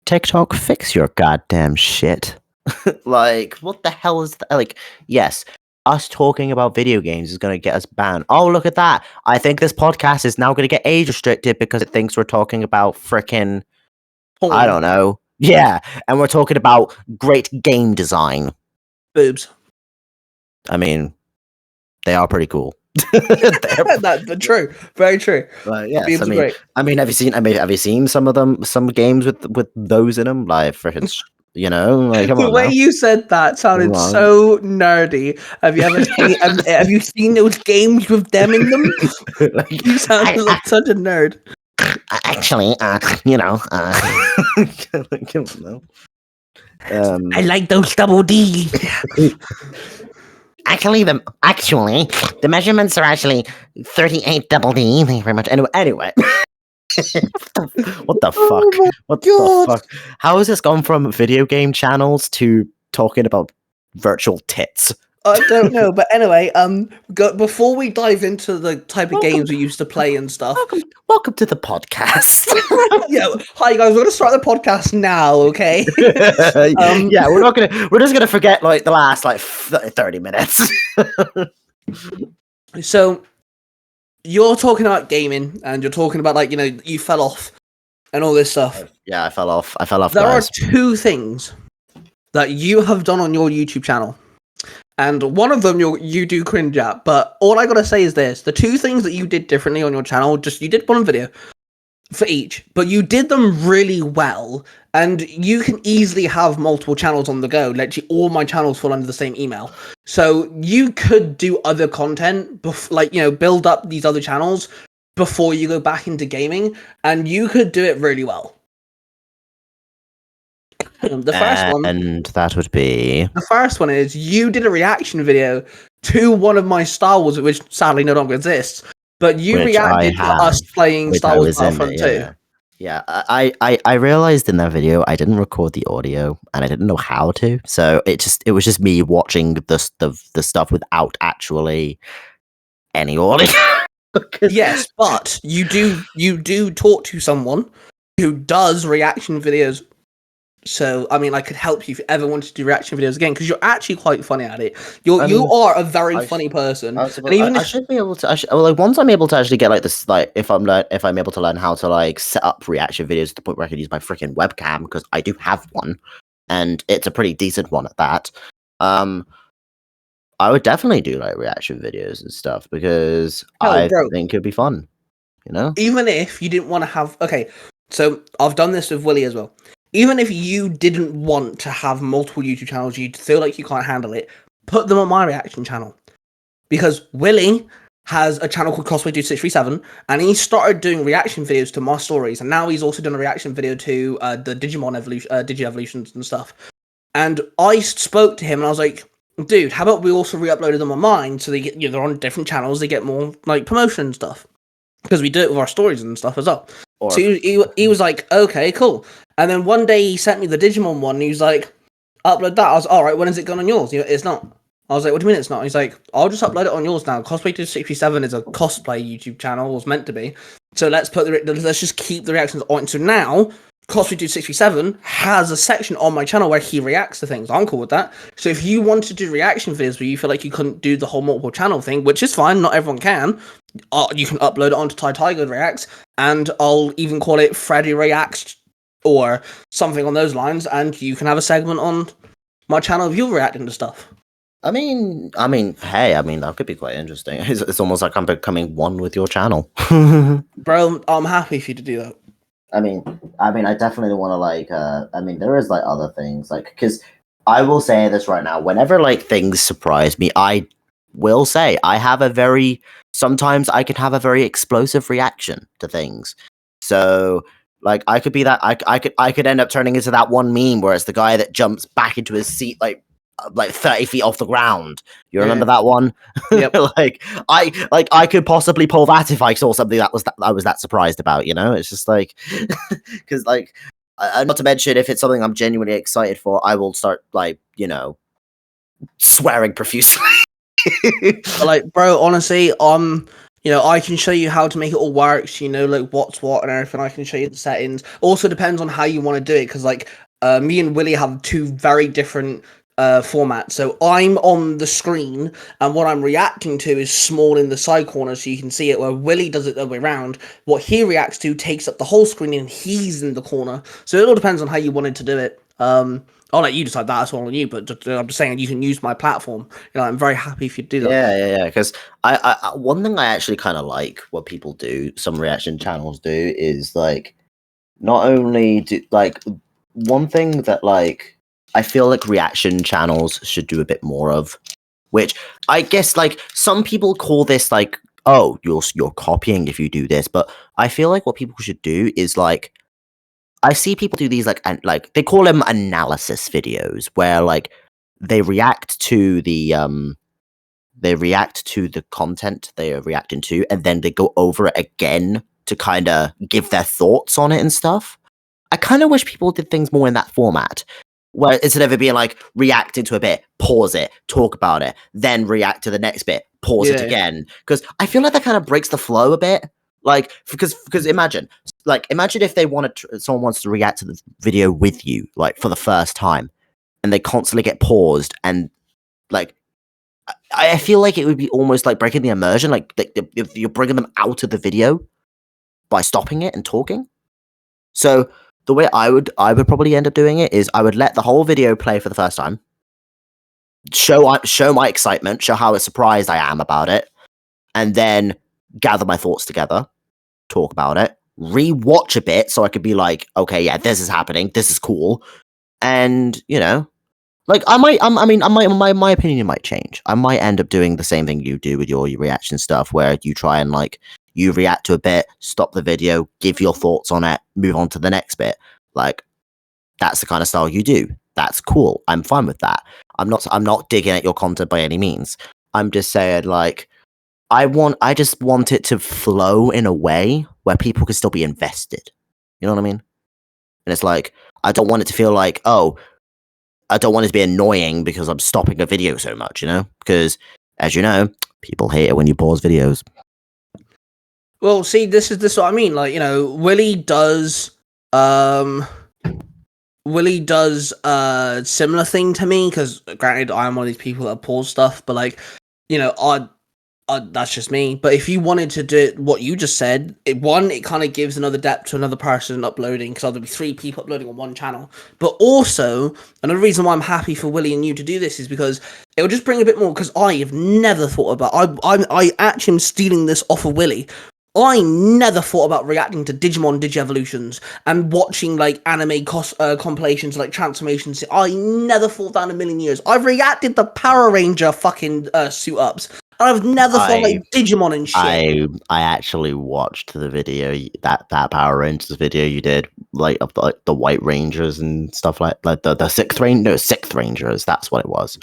TikTok, fix your goddamn shit. Like, what the hell is that? Like, yes, us talking about video games is going to get us banned. Oh, look at that. I think this podcast is now going to get age restricted because it thinks we're talking about frickin', I don't know. Yeah, and we're talking about great game design. Boobs. I mean, they are pretty cool. That's true. Very true. But yes, Boobs are great. have you seen some of them, some games with those in them? Like, frickin', you know, like, come The on way now. you said that sounded Come on. so nerdy. Have you ever seen? Have you seen those games with them in them? Like, You sounded like such a nerd. actually, you know, like, come on now. I like those double D. Actually, the measurements are actually 38 double D. Thank you very much. Anyway. What the fuck? What the fuck? How has this gone from video game channels to talking about virtual tits? I don't know, but anyway, before we dive into the type of games we used to play and stuff. Welcome to the podcast. Yeah, hi guys, we're gonna start the podcast now, okay? Yeah, we're just gonna forget like the last like 30 minutes. So you're talking about gaming, and you're talking about like, you know, you fell off and all this stuff. Yeah, I fell off. There Guys. are two things that you have done on your YouTube channel. And one of them you do cringe at, but all I gotta say is this. The two things that you did differently on your channel, just you did one video for each, but you did them really well, and you can easily have multiple channels on the go. Literally all my channels fall under the same email. So you could do other content, like, you know, build up these other channels before you go back into gaming, and you could do it really well. The first one, and that would be the first one is you did a reaction video to one of my Star Wars, which sadly no longer exists. But you reacted to us playing Star Wars Battlefront 2. Yeah, I realized in that video I didn't record the audio and I didn't know how to, so it was just me watching the stuff without actually any audio. Yes, but you do talk to someone who does reaction videos. So, I mean, I could help you if you ever wanted to do reaction videos again, because you're actually quite funny at it. You are a very funny person. I should be able to. Like, once I'm able to actually get like this, like if I'm able to learn how to like set up reaction videos to the point where I can use my freaking webcam, because I do have one, and it's a pretty decent one at that. I would definitely do like reaction videos and stuff because I think it'd be fun. You know, even if you didn't want to have. Okay, so I've done this with Willie as well. Even if you didn't want to have multiple YouTube channels, you'd feel like you can't handle it, put them on my reaction channel. Because Willie has a channel called Cosplay Dude 637, and he started doing reaction videos to my stories, and now he's also done a reaction video to the Digimon Digi-Evolutions and stuff. And I spoke to him, and I was like, dude, how about we also re-uploaded them on mine, so they get, you know, they're on different channels, they get more like promotion and stuff. Because we do it with our stories and stuff as well. So he was like, okay, cool. And then one day he sent me the Digimon one, and he was like, upload that. I was all right, when is it going on yours? It's not. I was like, what do you mean it's not? And he's like, I'll just upload it on yours now. Cosplay 267 is a cosplay YouTube channel, was meant to be. So let's just keep the reactions on. So now, Cosplay 267 has a section on my channel where he reacts to things. I'm cool with that. So if you want to do reaction videos where you feel like you couldn't do the whole multiple channel thing, which is fine, not everyone can, you can upload it onto Tiger Reacts, and I'll even call it Freddy Reacts or something on those lines, and you can have a segment on my channel of you reacting to stuff. Hey, that could be quite interesting. It's almost like I'm becoming one with your channel. Bro, I'm happy for you to do that. I definitely want to there is like other things because I will say this right now. Whenever like things surprise me, I will say sometimes I can have a very explosive reaction to things. So like I could be that I could end up turning into that one meme where it's the guy that jumps back into his seat like 30 feet off the ground. You remember that one? Yep. I could possibly pull that if I saw something that I was that surprised about, you know? It's just like because not to mention if it's something I'm genuinely excited for, I will start swearing profusely. Like, bro, honestly, I can show you how to make it all work. So, like what's what and everything. I can show you the settings. Also depends on how you want to do it, because me and Willie have two very different formats. So I'm on the screen, and what I'm reacting to is small in the side corner, so you can see it. Where Willie does it the other way around. What he reacts to takes up the whole screen, and he's in the corner. So it all depends on how you wanted to do it. I'll let you decide that. That's all on you. But I'm just saying you can use my platform. I'm very happy if you do that. Yeah. Because one thing I actually kind of like what people do, some reaction channels do, is like not only do like one thing that like I feel like reaction channels should do a bit more of, which I guess like some people call this like, oh, you're copying if you do this, but I feel like what people should do is like I see people do these like they call them analysis videos where like they react to the content they are reacting to, and then they go over it again to kind of give their thoughts on it and stuff. I kind of wish people did things more in that format, where instead of it being like reacting to a bit, pause it, talk about it, then react to the next bit, pause it again. Because I feel like that kind of breaks the flow a bit. Like, because imagine if they someone wants to react to the video with you, like for the first time, and they constantly get paused, and like, I feel like it would be almost like breaking the immersion. Like, if you're bringing them out of the video by stopping it and talking. So the way I would probably end up doing it is I would let the whole video play for the first time, show my excitement, show how surprised I am about it, and then gather my thoughts together, talk about it, rewatch a bit so I could be like, okay, yeah, this is happening, this is cool, and like my opinion might change. I might end up doing the same thing you do with your reaction stuff, where you try and like you react to a bit, stop the video, give your thoughts on it, move on to the next bit. Like that's the kind of style you do. That's cool. I'm fine with that. I'm not digging at your content by any means. I'm just saying like I just want it to flow in a way where people can still be invested. You know what I mean? And it's like I don't want it to feel like, oh, I don't want it to be annoying because I'm stopping a video so much, because as you know, people hate it when you pause videos. Well, see, this is what I mean. Like, Willie does similar thing to me, because granted I'm one of these people that pause stuff, but like, I that's just me. But if you wanted to do what you just said, it kind of gives another depth to another person uploading, because there'll be 3 people uploading on one channel. But also, another reason why I'm happy for Willie and you to do this is because it'll just bring a bit more, because I have never thought about, I actually am stealing this off of Willie. I never thought about reacting to Digimon Digievolutions and watching like anime compilations, like transformations. I never thought that in a million years. I've reacted to Power Ranger fucking suit ups. I've never thought like Digimon and shit. I actually watched the video, that Power Rangers video you did, like of the White Rangers and stuff like the Sixth Rangers. That's what it was.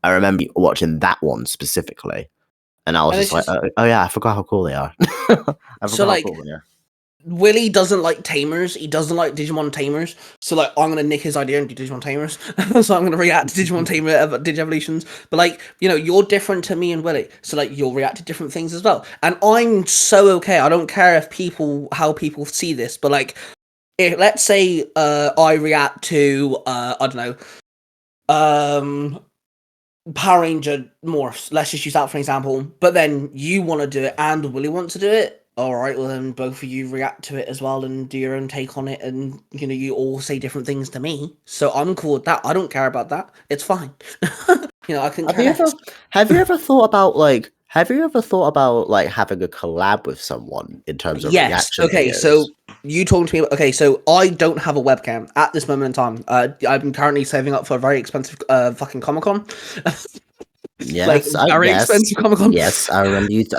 I remember watching that one specifically. And I was just like, oh yeah, I forgot how cool they are. How cool they are. Willie doesn't like Tamers. He doesn't like Digimon Tamers. So like, I'm gonna nick his idea and do Digimon Tamers. So I'm gonna react to Digimon Tamer Digievolutions. But like, you're different to me and Willie. So like, you'll react to different things as well. And I'm so okay. I don't care how people see this. But like, let's say I react to I don't know, Power Ranger Morphs. Let's just use that for an example. But then you want to do it and Willie wants to do it. All right, well then both of you react to it as well and do your own take on it, and you all say different things to me. So I'm cool with that. I don't care about that. It's fine. I can Have you care ever less. have you ever thought about like having a collab with someone in terms of Yes. reaction Okay. videos? So you talking to me? Okay. So I don't have a webcam at this moment in time. I'm currently saving up for a very expensive fucking Comic Con, like Yes, very yes, expensive Comic Con. yes. I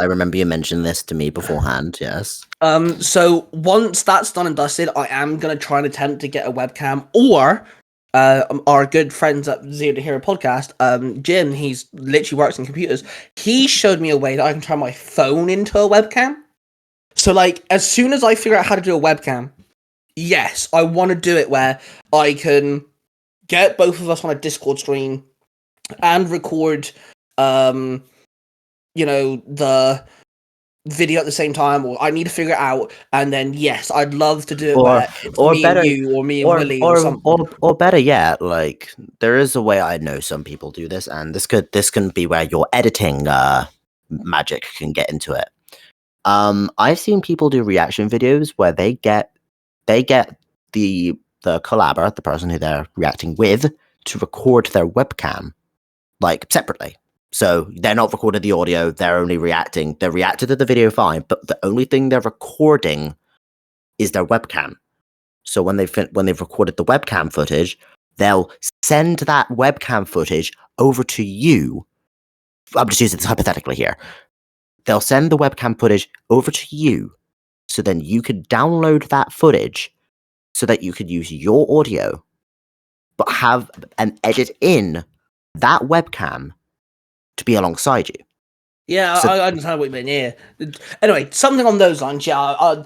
remember you mentioned this to me beforehand. Yes. So once that's done and dusted, I am gonna try and attempt to get a webcam, or our good friends at Zero to Hero podcast, Jim, he's literally works in computers. He showed me a way that I can turn my phone into a webcam. So like, as soon as I figure out how to do a webcam, yes, I want to do it where I can get both of us on a Discord screen and record, um, the video at the same time, or I need to figure it out, and then yes, I'd love to do it Or where it's or me and better you, or me and or Willie, or or something. or better yet, like there is a way I know some people do this, and this can be where your editing magic can get into it. I've seen people do reaction videos where they get the collaborator, the person who they're reacting with, to record their webcam like separately. So they're not recording the audio; they're only reacting. They're reacting to the video fine, but the only thing they're recording is their webcam. So when they've recorded the webcam footage, they'll send that webcam footage over to you. I'm just using this hypothetically here. They'll send the webcam footage over to you, so then you could download that footage so that you could use your audio, but have and edit in that webcam to be alongside you. Yeah, So I understand what you mean. Yeah. Anyway, something on those lines. Yeah, I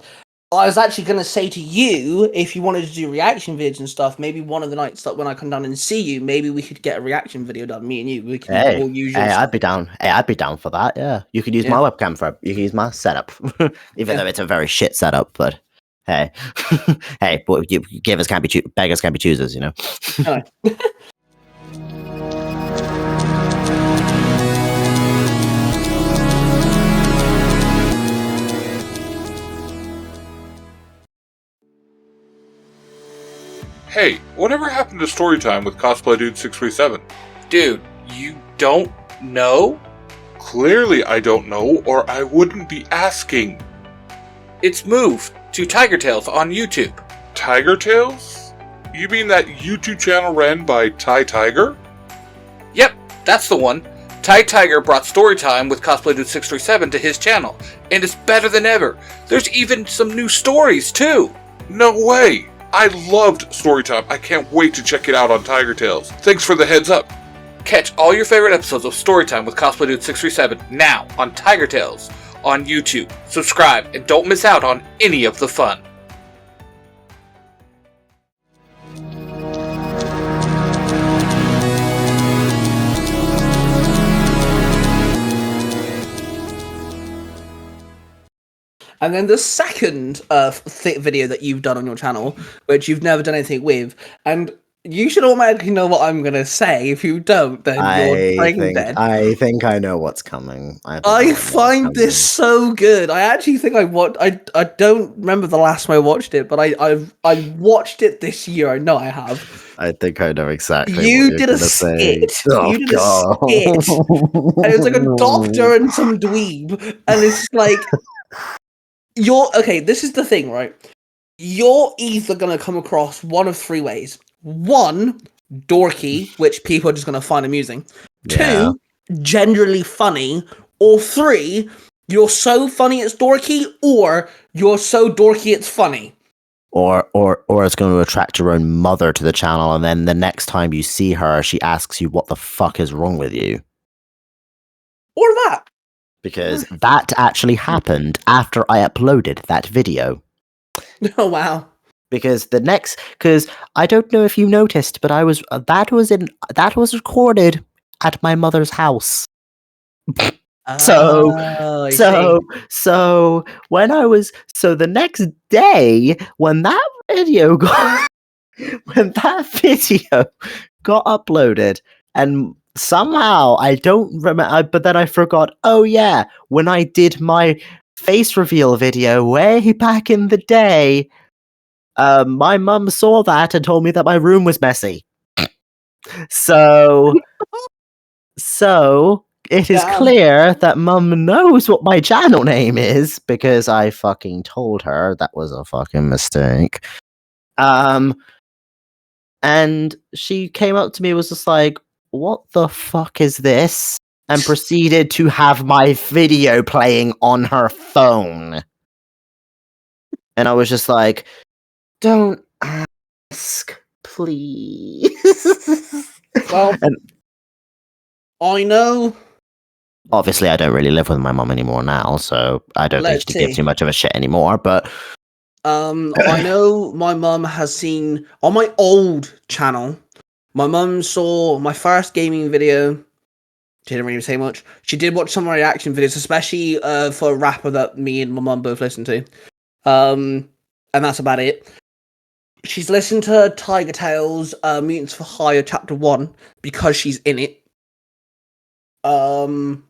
was actually going to say to you, if you wanted to do reaction videos and stuff, maybe one of the nights that when I come down and see you, maybe we could get a reaction video done. Me and you, hey, we'll use your hey, I'd stuff. be down. Hey, I'd be down for that. Yeah, you could use Yeah, my webcam you can use my setup, even yeah. though it's a very shit setup. But hey, hey, but givers can't be beggars can't be choosers, you know. Anyway. Hey, whatever happened to Storytime with Cosplay Dude 637? Dude, you don't know? Clearly I don't know, or I wouldn't be asking. It's moved to Tiger Tales on YouTube. Tiger Tales? You mean that YouTube channel ran by Ty Tiger? Yep, that's the one. Ty Tiger brought Storytime with Cosplay Dude 637 to his channel, and it's better than ever. There's even some new stories, too. No way! I loved Storytime. I can't wait to check it out on Tiger Tales. Thanks for the heads up. Catch all your favorite episodes of Storytime with Cosplay Dude 637 now on Tiger Tales on YouTube. Subscribe and don't miss out on any of the fun. And then the second video that you've done on your channel, which you've never done anything with, and you should automatically know what I'm gonna say. If you don't, then you're brain dead. I think I know what's coming. I find this so good. I actually think I don't remember the last time I watched it, but I watched it this year. I know I have. I think I know exactly. You did a skit. Oh, You did God. a skit. And it was like a doctor and some dweeb, and it's like this is the thing, right? You're either gonna come across one of three ways. One, dorky, which people are just gonna find amusing. Yeah. Two, generally funny. Or three, you're so funny it's dorky, or you're so dorky it's funny. Or it's going to attract your own mother to the channel, and then the next time you see her, she asks you what the fuck is wrong with you. Or that. Because that actually happened after I uploaded that video. Oh wow. Because I don't know if you noticed, but that was recorded at my mother's house. So when the next day when that video got uploaded, and somehow I don't remember, but then I forgot. Oh yeah, when I did my face reveal video way back in the day, my mum saw that and told me that my room was messy. So So it is clear that Mum knows what my channel name is because I fucking told her that was a fucking mistake. And she came up to me, was just like, "What the fuck is this?" And proceeded to have my video playing on her phone. And I was just like, "Don't ask, please." Well, and I know. obviously, I don't really live with my mum anymore now, so I don't think she gives too much of a shit anymore. But I know my mum has seen on my old channel. My mum saw my first gaming video. She didn't really say much. She did watch some of my reaction videos, especially for a rapper that me and my mum both listen to. And that's about it. She's listened to Tiger Tales, Mutants for Hire Chapter 1 because she's in it. And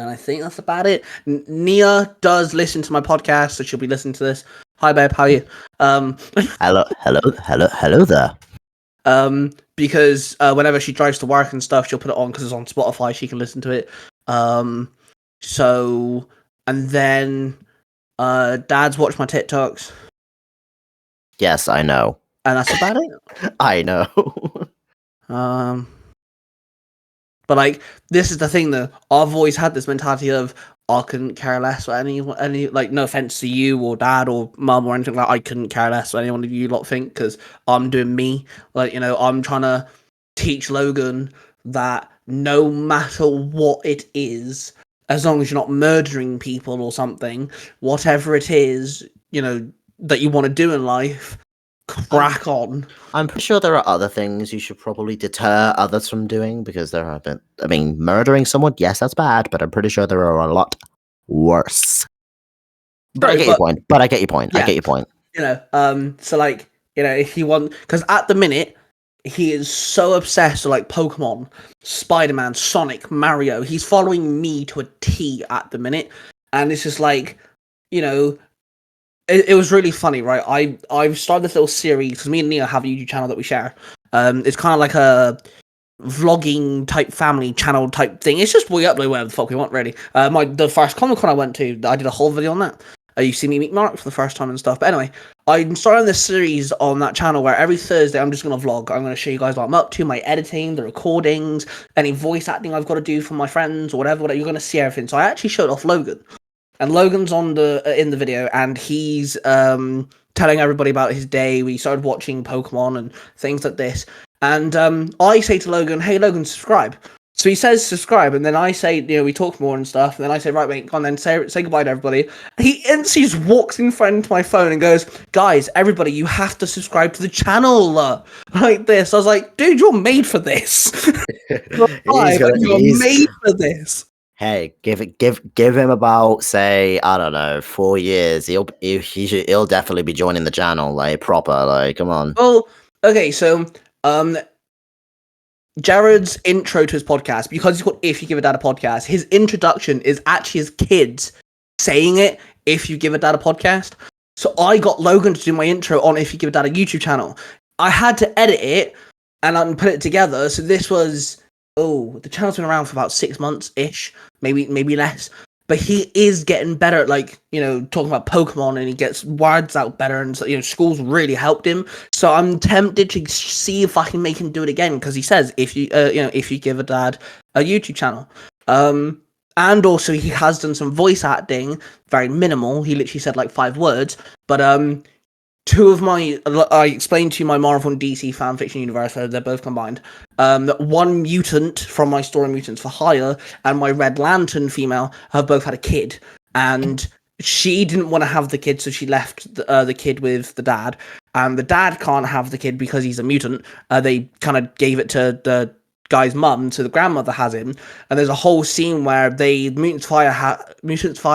I think that's about it. Nia does listen to my podcast, so she'll be listening to this. Hi, babe. How are you? Hello there. Because whenever she drives to work and stuff, she'll put it on because it's on Spotify. She can listen to it. So, and then Dad's watched my TikToks. Yes, I know. And that's about it. I know. But like, this is the thing though. I've always had this mentality of I couldn't care less what any like, no offense to you or Dad or Mum or anything like. I couldn't care less what anyone of you lot think because I'm doing me. Like, I'm trying to teach Logan that no matter what it is, as long as you're not murdering people or something, whatever it is, that you want to do in life, crack on. I'm pretty sure there are other things you should probably deter others from doing because there have been. I mean, murdering someone, yes, that's bad, but I'm pretty sure there are a lot worse. But I get your point. I get your point. So like, if you want, because at the minute he is so obsessed with like Pokemon, Spider-Man, Sonic, Mario. He's following me to a T at the minute, and it's just like, it was really funny, right? I've started this little series because me and Nia have a YouTube channel that we share. It's kind of like a vlogging type family channel type thing. It's just we upload whatever the fuck we want, really. The first Comic-Con I went to, I did a whole video on that. You see me meet Mark for the first time and stuff. But anyway, I'm starting this series on that channel where every Thursday I'm just going to vlog. I'm going to show you guys what I'm up to, my editing, the recordings, any voice acting I've got to do for my friends or whatever. You're going to see everything. So I actually showed off Logan. And Logan's on in the video, and he's telling everybody about his day. We started watching Pokemon and things like this. And I say to Logan, "Hey, Logan, subscribe." So he says subscribe, and then I say, we talk more and stuff. And then I say, "Right, mate, go on then, say goodbye to everybody." He instantly just walks in front of my phone and goes, "Guys, everybody, you have to subscribe to the channel." Like this. I was like, "Dude, you're made for this. You're made for this." Hey, give him about, say, I don't know, 4 years. He'll definitely be joining the channel, like proper. Like, come on. Well, okay, so Jared's intro to his podcast, because he's called If You Give a Dad a Podcast, his introduction is actually his kids saying it, "If you give a dad a podcast." So I got Logan to do my intro on If You Give a Dad a YouTube channel. I had to edit it and put it together. So this was, the channel's been around for about 6 months-ish, maybe less. But he is getting better at, like, talking about Pokemon, and he gets words out better, and so, school's really helped him. So I'm tempted to see if I can make him do it again, because he says, if you give a dad a YouTube channel. And also he has done some voice acting, very minimal. He literally said like 5 words, but I explained to you my Marvel and DC fanfiction universe, where they're both combined. One mutant from my story Mutants for Hire and my Red Lantern female have both had a kid, and she didn't want to have the kid, so she left the kid with the dad, and the dad can't have the kid because he's a mutant. They kind of gave it to the guy's mum, so the grandmother has him, and there's a whole scene where Mutants for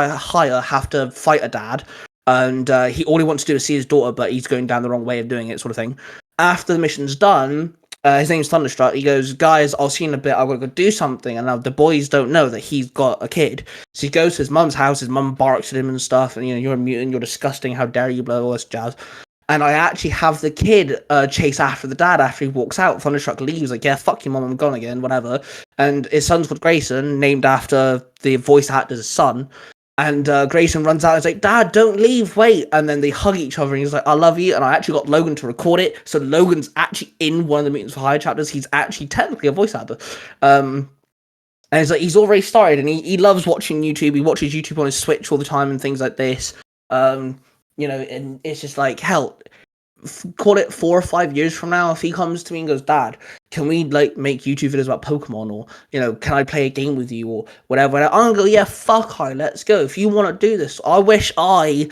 Hire have to fight a dad. And all he wants to do is see his daughter, but he's going down the wrong way of doing it, sort of thing. After the mission's done, his name's Thunderstruck. He goes, "Guys, I'll see you in a bit. I've got to go do something." And now the boys don't know that he's got a kid. So he goes to his mum's house. His mum barks at him and stuff. And, "You're a mutant. You're disgusting. How dare you?" Blah, all this jazz. and I actually have the kid chase after the dad after he walks out. Thunderstruck leaves, like, yeah, fuck you, mom, I'm gone again, whatever. And his son's called Grayson, named after the voice actor's son. And Grayson runs out and is like, Dad, don't leave, wait. And then they hug each other and he's like, I love you. And I actually got Logan to record it. So Logan's actually in one of the Mutants for Hire chapters. He's actually technically a voice actor. And it's like, he's already started and he loves watching YouTube. He watches YouTube on his Switch all the time and things like this. And it's just like, hell, call it 4 or 5 years from now, if he comes to me and goes, Dad, can we like make YouTube videos about Pokemon, or can I play a game with you or whatever? And I'm gonna go, yeah, fuck hi, let's go. If you want to do this, I wish I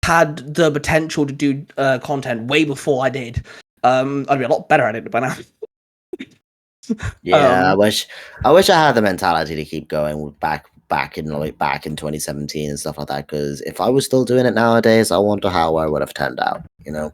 had the potential to do content way before I did. I'd be a lot better at it by now. Yeah, I wish I had the mentality to keep going back in 2017 and stuff like that. Because if I was still doing it nowadays, I wonder how I would have turned out.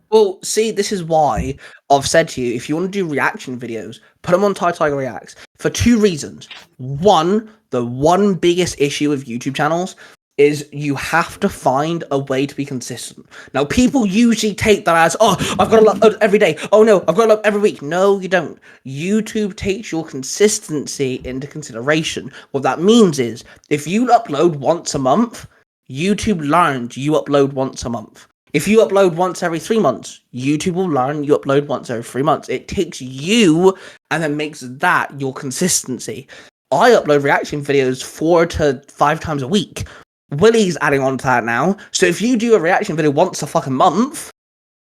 Well, see, this is why I've said to you, if you want to do reaction videos, put them on Tiger Reacts for 2 reasons. One, the one biggest issue with YouTube channels is you have to find a way to be consistent. Now, people usually take that as, oh, I've got to upload every day. Oh, no, I've got to upload every week. No, you don't. YouTube takes your consistency into consideration. What that means is, if you upload once a month, YouTube learns you upload once a month. If you upload once every 3 months, YouTube will learn you upload once every 3 months. It takes you and then makes that your consistency. I upload reaction videos 4 to 5 times a week. Willie's adding on to that now. So if you do a reaction video once a fucking month,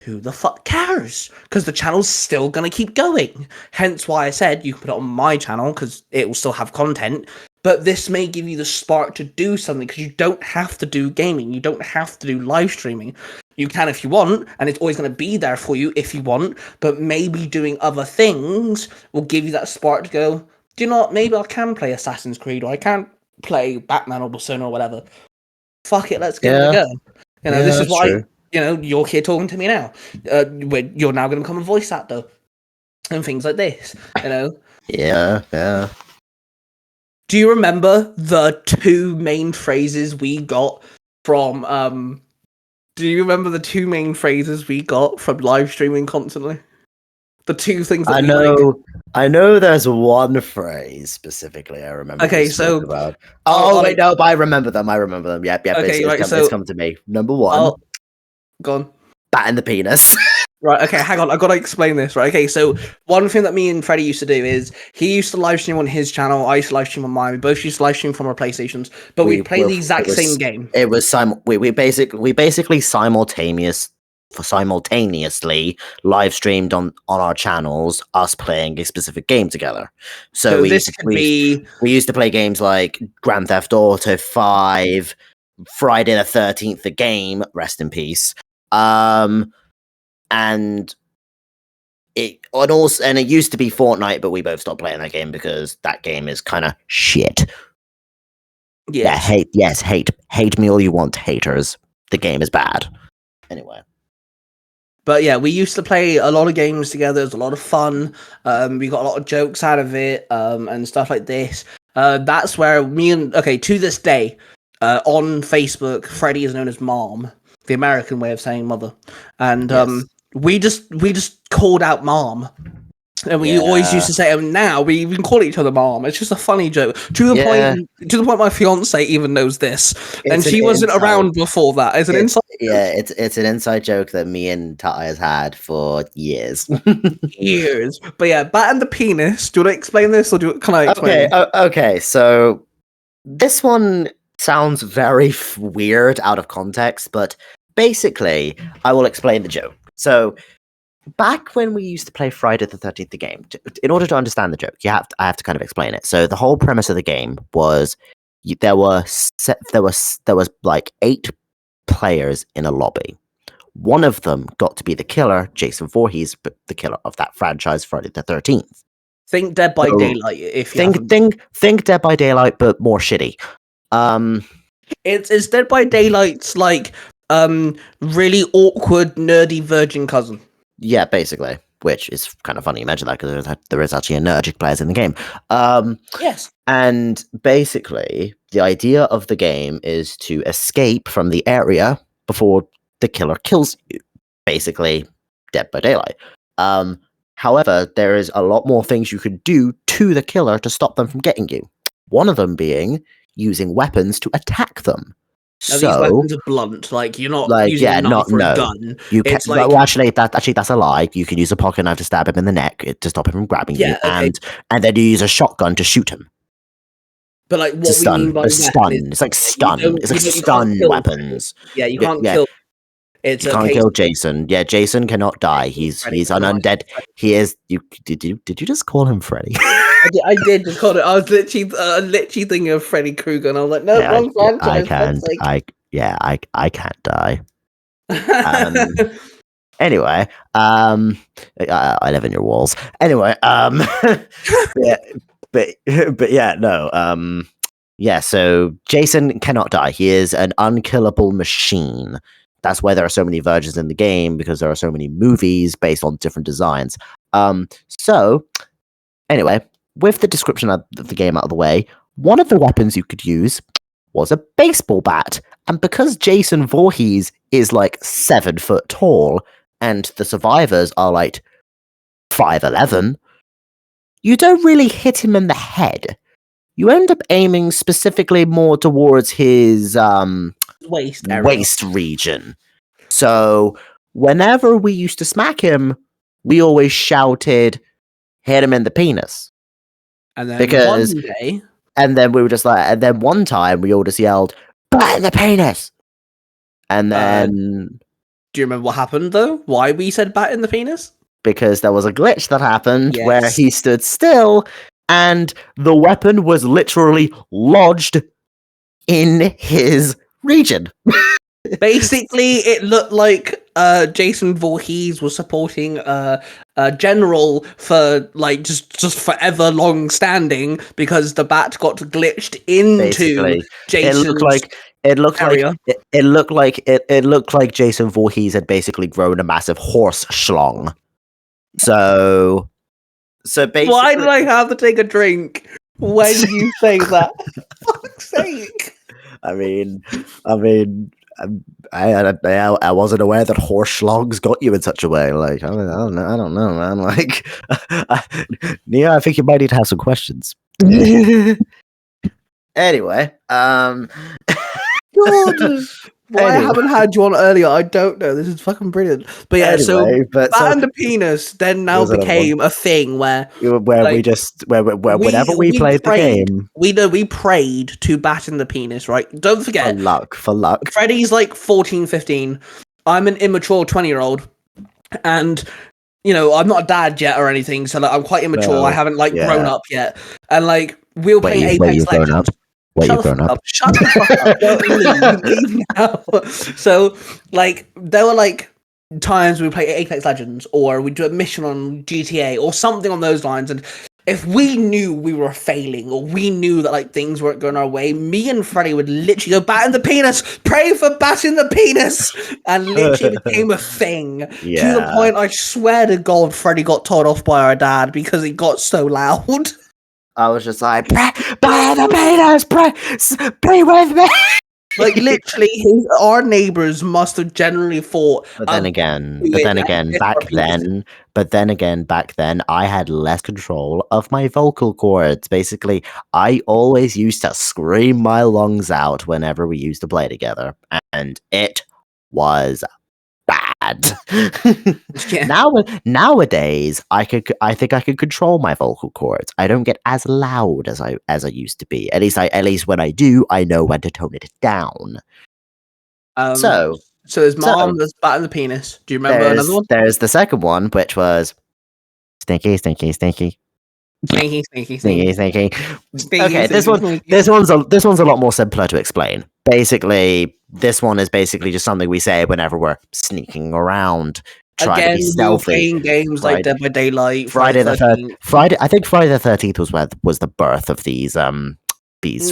who the fuck cares? Because the channel's still going to keep going. Hence why I said you can put it on my channel, because it will still have content. But this may give you the spark to do something, because you don't have to do gaming. You don't have to do live streaming. You can if you want, and it's always going to be there for you if you want. But maybe doing other things will give you that spark to go, do you know what? Maybe I can play Assassin's Creed, or I can play Batman or Persona or whatever. Fuck it, let's give it a go. This is why, you're here talking to me now. You're now going to become a voice actor and things like this, Yeah. Do you remember the 2 main phrases we got from, live streaming constantly? The 2 things that I know there's one phrase specifically I remember. Okay, so about. Wait, no, but I remember them. Yep. Okay, it's come to me. Number 1. Go on. Bat in the penis. Right, okay, hang on, I've got to explain this, right? Okay, so one thing that me and Freddy used to do is, he used to live stream on his channel, I used to live stream on mine, we both used to live stream from our PlayStations, but we'd play the exact same game. It was we basically simultaneously live streamed on our channels, us playing a specific game together. So we used to play games like Grand Theft Auto 5, Friday the 13th, the game, rest in peace. And it used to be Fortnite, but we both stopped playing that game because that game is kind of shit. Yes. Yeah, hate me all you want, haters. The game is bad. Anyway. But yeah, we used to play a lot of games together. It was a lot of fun. We got a lot of jokes out of it, and stuff like this. That's where to this day, on Facebook, Freddy is known as Mom, the American way of saying mother. And Yes. we just called out Mom. And we always used to say, and now we even call each other Mom. It's just a funny joke. To the point my fiance even knows this. And she wasn't around before that. It's an inside joke. Yeah, it's an inside joke that me and Ty has had for years. Years. But yeah, Bat and the penis. Do you want to explain this, or can I explain it? Okay, so this one sounds very weird out of context, but basically, I will explain the joke. So, back when we used to play Friday the 13th, the game, in order to understand the joke, I have to kind of explain it. So, the whole premise of the game was there was like 8 players in a lobby. One of them got to be the killer, Jason Voorhees, the killer of that franchise, Friday the 13th. Think Dead by Daylight. If you think Dead by Daylight, but more shitty. It's Dead by Daylight's like really awkward, nerdy virgin cousin. Yeah, basically. Which is kind of funny you mention that, because there is actually a nerdic players in the game. Yes. And basically, the idea of the game is to escape from the area before the killer kills you. basically Dead by Daylight. However, there is a lot more things you could do to the killer to stop them from getting you. One of them being using weapons to attack them. Now, these weapons are blunt. Like, you're not using a knife or a gun. You can, it's like... well, actually, that's a lie. You can use a pocket knife to stab him in the neck to stop him from grabbing you, okay. and then you use a shotgun to shoot him. But like, what we mean by stun, it's like stun. It's like stun weapons. Yeah, you can't kill. You can't kill Jason. Yeah, Jason cannot die. He's an undead. He is. Did you just call him Freddy? I did just call it. I was literally thinking of Freddy Krueger, and I was like, no, wrong franchise. I can't die. Anyway, I live in your walls. Anyway, yeah, so Jason cannot die. He is an unkillable machine. That's why there are so many versions in the game, because there are so many movies based on different designs. So, anyway, with the description of the game out of the way, one of the weapons you could use was a baseball bat. And because Jason Voorhees is like 7 foot tall, and the survivors are like 5'11", you don't really hit him in the head. You end up aiming specifically more towards his waist region. So whenever we used to smack him, we always shouted, "Hit him in the penis." And then one day, and then we were just like, and then one time we all just yelled, "Bat in the penis!" And then, do you remember what happened though? Why we said "bat in the penis"? Because there was a glitch that happened where he stood still, and the weapon was literally lodged in his region. Basically, it looked like Jason Voorhees was supporting a general for like just forever long standing, because the bat got glitched into Jason's it looked like Jason Voorhees had basically grown a massive horse schlong. So basically, why did I have to take a drink when you say that? For fuck's sake. I wasn't aware that horse schlongs got you in such a way. Like, I don't know, man. Like, Nia, I think you might need to have some questions. Anyway, God. Why I haven't had you on earlier, I don't know. This is fucking brilliant. But yeah, bat and the penis then now became a thing where whenever we played the game, we prayed to bat in the penis, right? Don't forget, for luck. Freddy's like 14, 15. I'm an immature 20-year-old, and you know, I'm not a dad yet or anything, so like, I'm quite immature. I haven't grown up yet, and like we'll play Apex Legends. Shut the fuck up. Leave now. So, like, there were, like, times we play Apex Legends, or we do a mission on GTA, or something on those lines, and if we knew we were failing, or we knew that, like, things weren't going our way, me and Freddy would literally go, "Bat in the penis! Pray for bat in the penis!" And literally became a thing. Yeah. To the point, I swear to God, Freddy got told off by our dad because he got so loud. I was just like, pray with me. Like, literally, our neighbors must have generally thought. But then again, back then, I had less control of my vocal cords. Basically, I always used to scream my lungs out whenever we used to play together, and it was bad. Nowadays, I think I could control my vocal cords. I don't get as loud as I used to be. At least when I do, I know when to tone it down. So his mom was bat in the penis. Do you remember another one? There's the second one, which was stinky. Okay, this one's a lot more simpler to explain. Basically, this one is basically just something we say whenever we're sneaking around, trying to be stealthy. Playing games like Dead by Daylight, Friday the 13th. I think Friday the 13th was the birth of these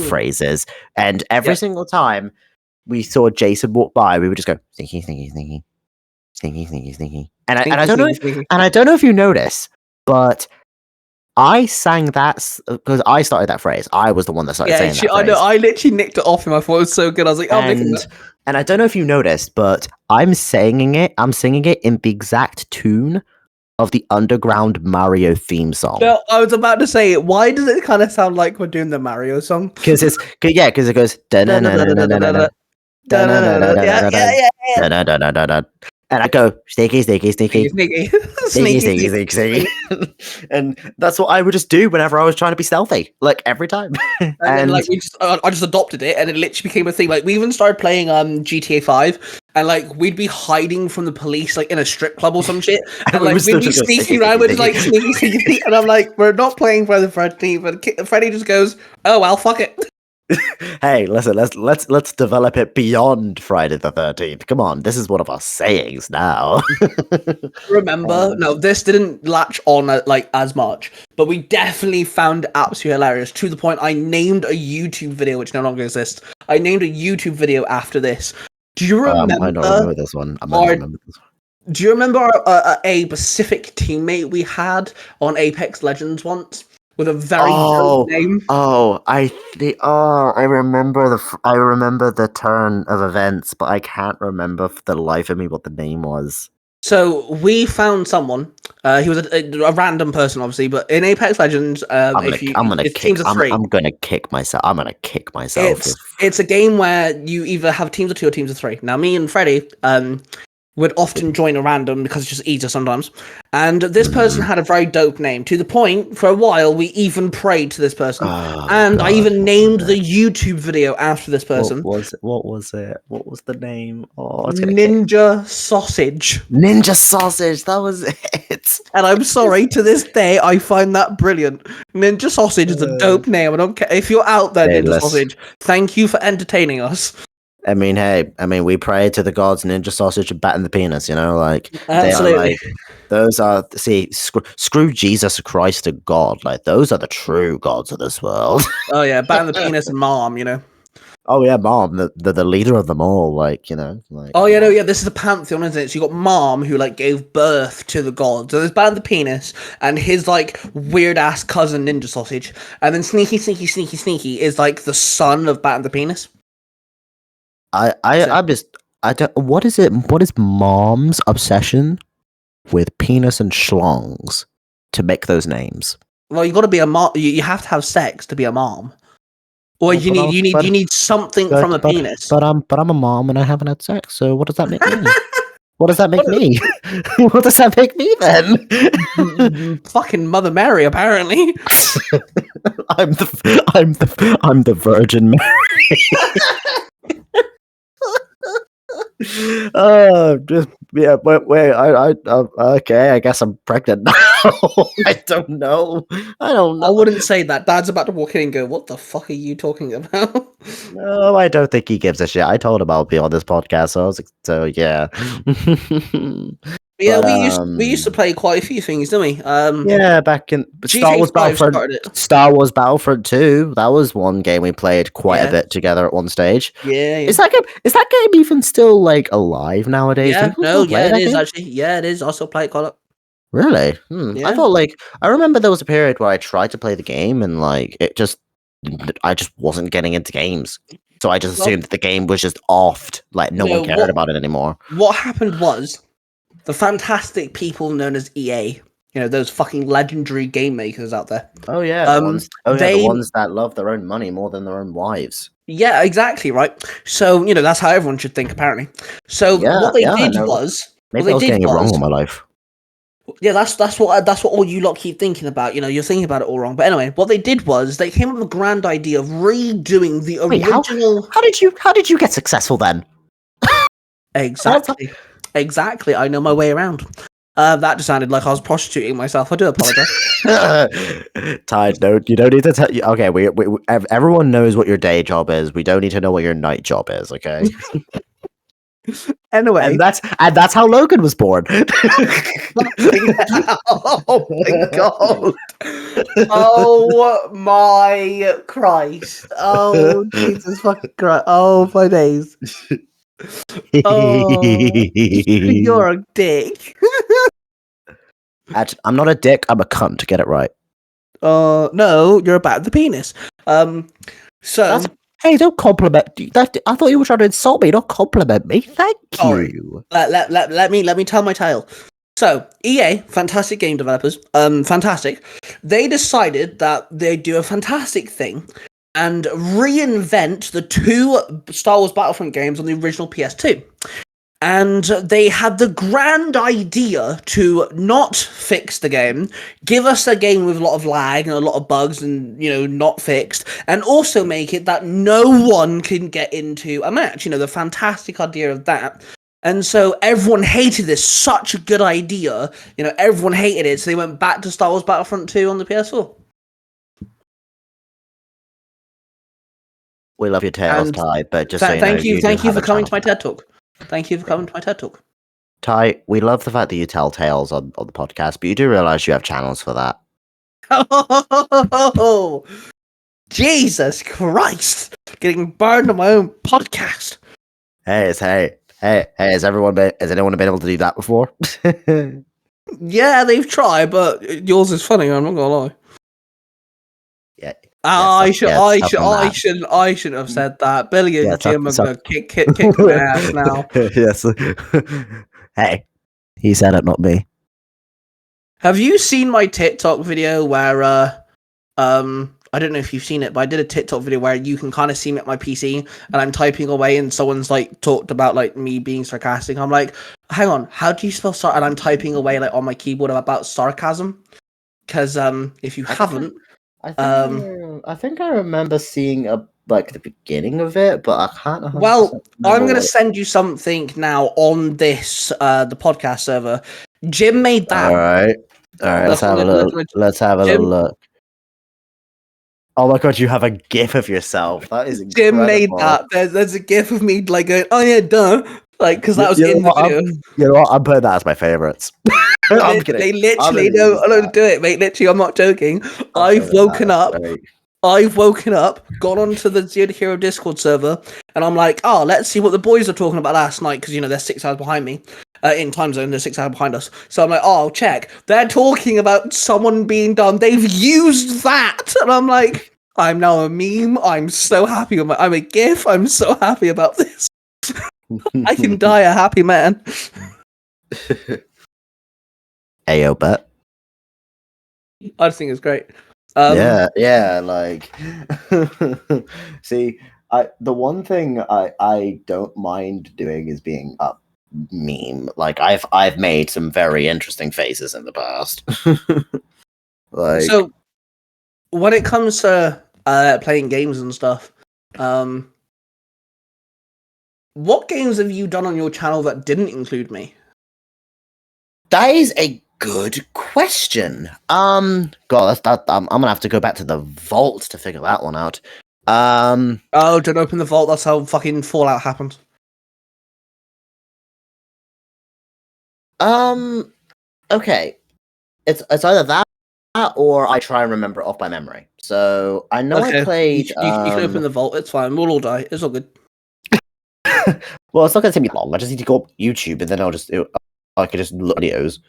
phrases, and every single time we saw Jason walk by, we would just go stinky. And I don't know if you notice, but I sang that because I started that phrase. I was the one that started saying that I know. phrase. I literally nicked it off him. I thought it was so good. I was like, "Oh, making that." And I don't know if you noticed, but I'm singing it in the exact tune of the underground Mario theme song. No, I was about to say, wwhy does it kind of sound like we're doing the Mario song? Because it goes. And I go sneaky, sneaky, sneaky, Sneaky. sneaky, sneaky, sneaky, sneaky. And that's what I would just do whenever I was trying to be stealthy, like every time. And then, like, I just adopted it, and it literally became a thing. Like, we even started playing GTA 5, and like we'd be hiding from the police, like in a strip club or some shit, and like we'd be sneaking around with like sneaky, and I'm like, we're not playing Friday the 13th, but Freddy just goes, "Oh well, fuck it." Hey, listen, let's develop it beyond Friday the 13th. Come on, this is one of our sayings now. Remember, no, this didn't latch on like as much, but we definitely found it absolutely hilarious to the point I named a YouTube video which no longer exists. I named a YouTube video after this. Do you remember? I don't remember this one. I might remember this one. Do you remember a specific teammate we had on Apex Legends once? With a very dope name. I remember the turn of events, but I can't remember for the life of me what the name was. So we found someone. He was a random person, obviously, but in Apex Legends, I'm gonna kick myself. It's a game where you either have teams of 2 or teams of 3. Now, me and Freddy would often join a random because it's just easier sometimes. And this person had a very dope name, to the point, for a while, we even prayed to this person. I even named the YouTube video after this person. What was it? What was the name? Ninja Sausage. Ninja Sausage, that was it. And I'm sorry, to this day, I find that brilliant. Ninja Sausage is a dope name. I don't care. If you're out there, Ninja Sausage, thank you for entertaining us. I mean, we pray to the gods, Ninja Sausage and Bat in the Penis, you know, like, absolutely. Those are, screw Jesus Christ and God, like, those are the true gods of this world. Oh yeah, Bat in the Penis and Mom, you know. Oh yeah, Mom, the leader of them all, like, you know, like. Oh yeah, no, yeah, this is a pantheon, isn't it? So you got Mom, who like gave birth to the gods. So there's Bat in the Penis and his like weird ass cousin Ninja Sausage, and then Sneaky is like the son of Bat in the Penis. What is Mom's obsession with penis and schlongs to make those names? Well, you got to be a mom. You have to have sex to be a mom, or you need something from a penis. But I'm a mom and I haven't had sex. So what does that make me? What does that make me? What does that make me then? Fucking Mother Mary, apparently. I'm the Virgin Mary. Just yeah. Wait. Okay. I guess I'm pregnant now. I don't know. I wouldn't say that. Dad's about to walk in and go, "What the fuck are you talking about?" No, I don't think he gives a shit. I told him I'll be on this podcast, so yeah. Yeah, we used to play quite a few things, didn't we? Yeah, back in Star Wars Battlefront 2. That was one game we played quite a bit together at one stage. Yeah. Is that game even still like alive nowadays? Yeah, it is actually. Yeah, it is. I still play it quite a lot. Really? Yeah. I thought I remember there was a period where I tried to play the game and I just wasn't getting into games. So I just assumed that the game was just offed, like no one cared about it anymore. What happened was the fantastic people known as EA, you know, those fucking legendary game makers out there. Oh yeah, the ones that love their own money more than their own wives. Yeah, exactly, right. So, you know, that's how everyone should think, apparently. So what they did was maybe I was getting it wrong all my life. Yeah, that's what all you lot keep thinking about. You know, you're thinking about it all wrong. But anyway, what they did was they came up with a grand idea of redoing the original. How did you get successful then? Exactly. I know my way around. That just sounded like I was prostituting myself. I do apologize. Tide, no, you don't need to tell. Okay, we everyone knows what your day job is. We don't need to know what your night job is. Okay. Anyway, and that's how Logan was born. Oh my god! Oh my Christ! Oh Jesus fucking Christ! Oh my days! Oh, you're a dick. I'm not a dick. I'm a cunt. To get it right. No, you're about the penis. So Hey, don't compliment. I thought you were trying to insult me, not compliment me. Thank sorry. you. Let me tell my tale. So EA, fantastic game developers, fantastic. They decided that they'd do a fantastic thing and reinvent the two Star Wars Battlefront games on the original PS2. And they had the grand idea to not fix the game, give us a game with a lot of lag and a lot of bugs and, not fixed, and also make it that no one can get into a match. The fantastic idea of that. And so everyone hated this. Such a good idea. Everyone hated it. So they went back to Star Wars Battlefront 2 on the PS4. We love your tales, And Ty, but just so you know, thank you do have for a coming to my channel. TED Talk. Thank you for coming to my TED Talk. Ty, we love the fact that you tell tales on the podcast, but you do realize you have channels for that. Oh, Jesus Christ! Getting burned on my own podcast. Hey, has anyone been able to do that before? Yeah, they've tried, but yours is funny. I'm not gonna lie. Yeah. I suck on that. shouldn't have said that. Billy and Yeah, Jim are suck. gonna kick my ass now. Yes. Hey, he said it, not me. Have you seen my TikTok video where I don't know if you've seen it, but I did a TikTok video where you can kind of see me at my PC and I'm typing away and someone's like talked about like me being sarcastic. I'm like, hang on, how do you spell and I'm typing away like on my keyboard about sarcasm. Because if you haven't, I think I remember seeing the beginning of it, but I can't. 100% well, I'm remember gonna send you something now on this the podcast server. Jim made that. All right. Let's have a little Jim, look. Oh my god, you have a GIF of yourself. That is incredible. Jim made that. There's a GIF of me like going, "Oh yeah, duh," like because that was You know in the what, video. You know what? I'm putting that as my favorites. I'm kidding. They literally don't do it, mate. Literally, I'm not joking. I've woken up, gone onto the Zero Hero Discord server, and I'm like, oh, let's see what the boys are talking about last night because they're 6 hours behind me. In time zone, they're 6 hours behind us. So I'm like, oh, I'll check. They're talking about someone being done. They've used that, and I'm like, I'm now a meme. I'm so happy with I'm a GIF. I'm so happy about this. I can die a happy man. Ayo, bet. I just think it's great. Yeah. Like, see, the one thing I don't mind doing is being a meme. Like, I've made some very interesting faces in the past. Like, so when it comes to playing games and stuff, what games have you done on your channel that didn't include me? that is a good question. God, I'm gonna have to go back to the vault to figure that one out. Oh, don't open the vault. That's how fucking Fallout happened. Okay, it's either that or I try and remember it off by memory. So I know I played. You can open the vault. It's fine. We'll all die. It's all good. Well, it's not gonna take me long. I just need to go up YouTube and then I can just look at videos.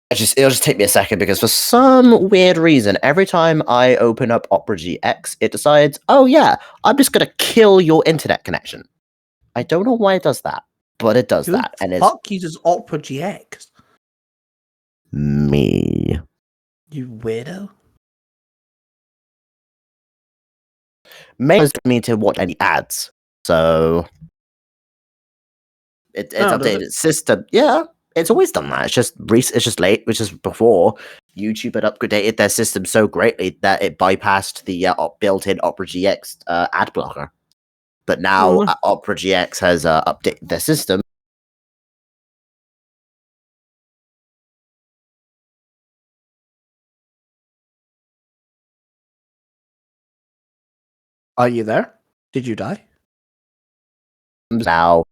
It'll just take me a second because for some weird reason, every time I open up Opera GX, it decides, oh yeah, I'm just gonna kill your internet connection. I don't know why it does that, but it does that, and fuck uses Opera GX? Me. You weirdo. Maybe it's me to watch any ads, so it's updated its system. Yeah. It's always done that. It's just late, which is before YouTube had upgraded their system so greatly that it bypassed the built-in Opera GX ad blocker. But now Opera GX has updated their system. Are you there? Did you die? Now.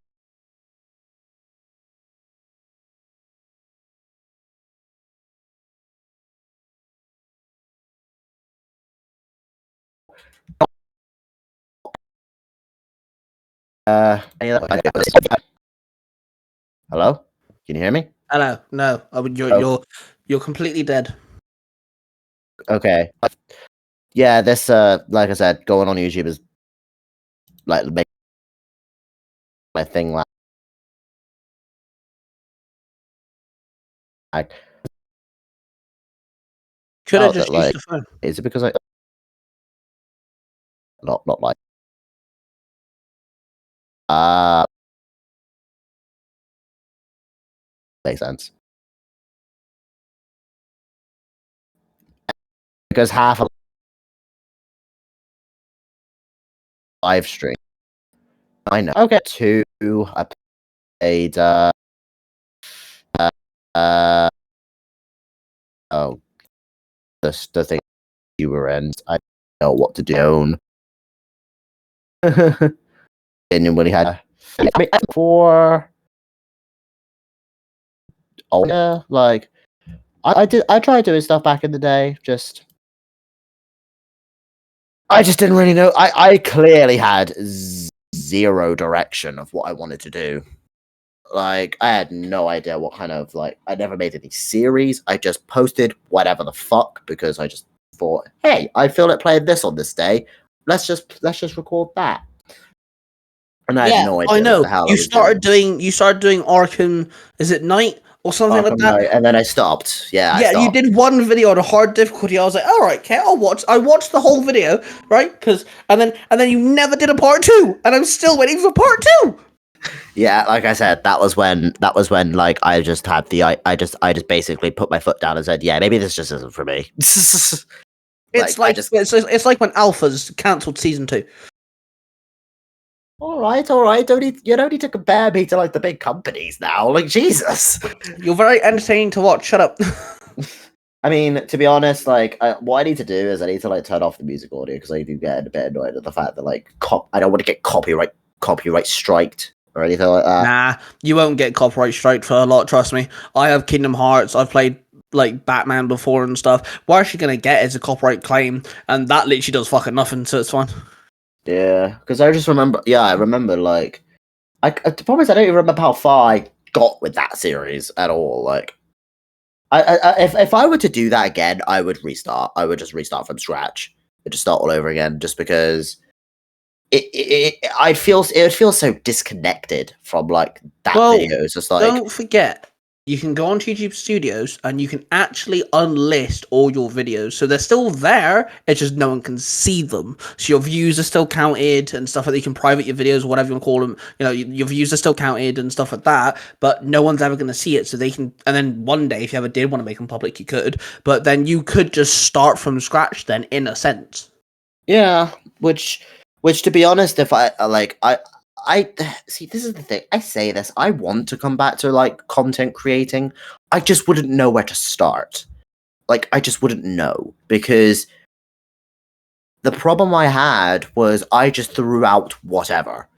Hello? Can you hear me? Hello. No. You're completely dead. Okay. Yeah, this like I said, going on YouTube is like my thing. Like, Could have felt that just used like, the phone. is it because I not like makes sense because half of live stream. I know. Okay, two. I paid. Uh. Oh, the thing you were in. I don't know what to do. And when he had, I mean, for older, like I tried doing stuff back in the day. I just didn't really know. I clearly had zero direction of what I wanted to do. Like, I had no idea what kind of, like, I never made any series. I just posted whatever the fuck because I just thought, hey, I feel like playing this on this day. Let's just record that. And I had Yeah, no I idea what know. the hell I was doing. You started doing Arkham. Is it Night or something like Arkham that? Knight, and then I stopped. Yeah, I Yeah, you stopped. did one video on a hard difficulty. I was like, all right, okay, I'll watch. I watched the whole video, right? And then you never did a part two, and I'm still waiting for part two. Yeah, like I said, that was when like I just had the I just basically put my foot down and said, yeah, maybe this just isn't for me. It's I like just it's like when Alpha's cancelled season 2. all right. You don't need to compare me to like the big companies now. Like Jesus. You're very entertaining to watch. Shut up. I mean, to be honest, like what I need to do is I need to like turn off the music audio because I do get a bit annoyed at the fact that like I don't want to get copyright striked or anything like that. Nah, you won't get copyright strike for a lot. Trust me. I have Kingdom Hearts. I've played like Batman before and stuff. What you're gonna get is a copyright claim, and that literally does fucking nothing. So it's fine. Yeah, because I just remember. Yeah, I remember like the problem is I don't even remember how far I got with that series at all. Like, if I were to do that again, I would restart. I would just restart from scratch. I'd just start all over again, just because it would feel so disconnected from like that Well, video. It's just like don't forget, you can go on YouTube Studios and you can actually unlist all your videos. So they're still there, it's just no one can see them. So your views are still counted and stuff like that. You can private your videos, whatever you want to call them. You know, your views are still counted and stuff like that, but no one's ever going to see it. So they can, and then one day, if you ever did want to make them public, you could. But then you could just start from scratch then, in a sense. yeah, which to be honest, if I see, this is the thing. I say this. I want to come back to like content creating. I just wouldn't know where to start. Like, I just wouldn't know because the problem I had was I just threw out whatever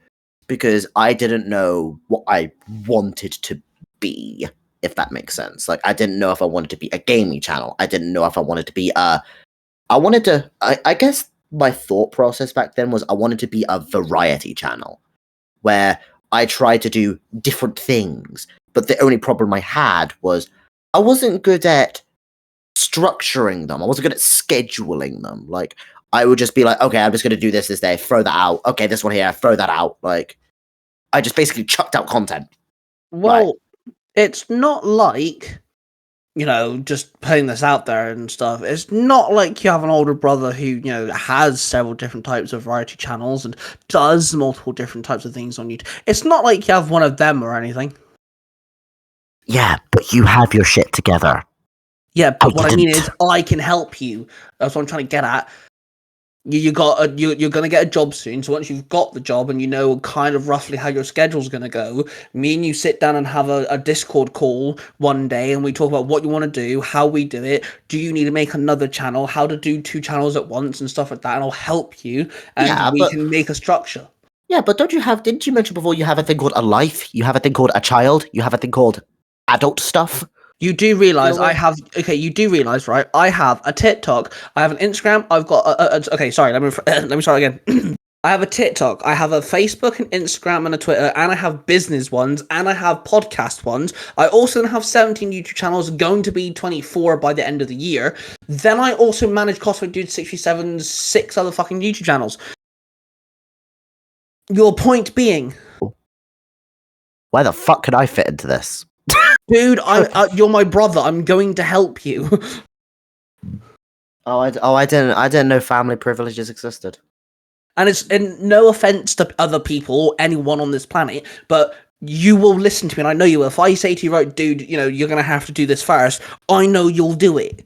because I didn't know what I wanted to be, if that makes sense. Like, I didn't know if I wanted to be a gaming channel. I didn't know if I wanted to be I guess my thought process back then was I wanted to be a variety channel where I tried to do different things. But the only problem I had was I wasn't good at structuring them. I wasn't good at scheduling them. Like, I would just be like, okay, I'm just going to do this day, throw that out. Okay, this one here, throw that out. Like, I just basically chucked out content. Well, it's not like, you know, just putting this out there and stuff. It's not like you have an older brother who, you know, has several different types of variety channels and does multiple different types of things on YouTube. It's not like you have one of them or anything. Yeah, but you have your shit together. Yeah, but what I mean is, I can help you. That's what I'm trying to get at. You're gonna get a job soon. So once you've got the job and you know kind of roughly how your schedule's gonna go, me and you sit down and have a Discord call one day, and we talk about what you want to do, how we do it. Do you need to make another channel? How to do 2 channels at once and stuff like that? And I'll help you, and we can make a structure. Yeah, but didn't you mention before you have a thing called a life? You have a thing called a child? You have a thing called adult stuff? You do realize you do realize, right? I have a TikTok, I have an Instagram, I've got okay, sorry, let me start again. I have a TikTok, I have a Facebook and Instagram and a Twitter, and I have business ones, and I have podcast ones. I also have 17 YouTube channels, going to be 24 by the end of the year. Then I also manage Cosplay Dude 67's 6 other fucking YouTube channels. Your point being... Why the fuck could I fit into this? Dude, you're my brother, I'm going to help you. I didn't know family privileges existed. And no offense to other people or anyone on this planet, but you will listen to me, and I know you will. If I say to you, right, dude, you're going to have to do this first, I know you'll do it.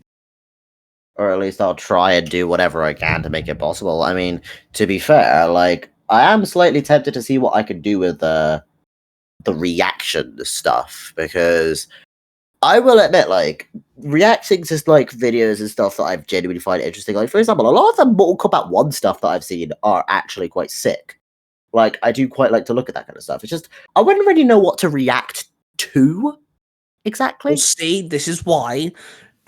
Or at least I'll try and do whatever I can to make it possible. I mean, to be fair, like, I am slightly tempted to see what I could do with the reaction stuff, because I will admit, like, reacting to, like, videos and stuff that I genuinely find interesting, like, for example, a lot of the Mortal Kombat 1 stuff that I've seen are actually quite sick. Like, I do quite like to look at that kind of stuff. It's just, I wouldn't really know what to react to, exactly. Well, see, this is why,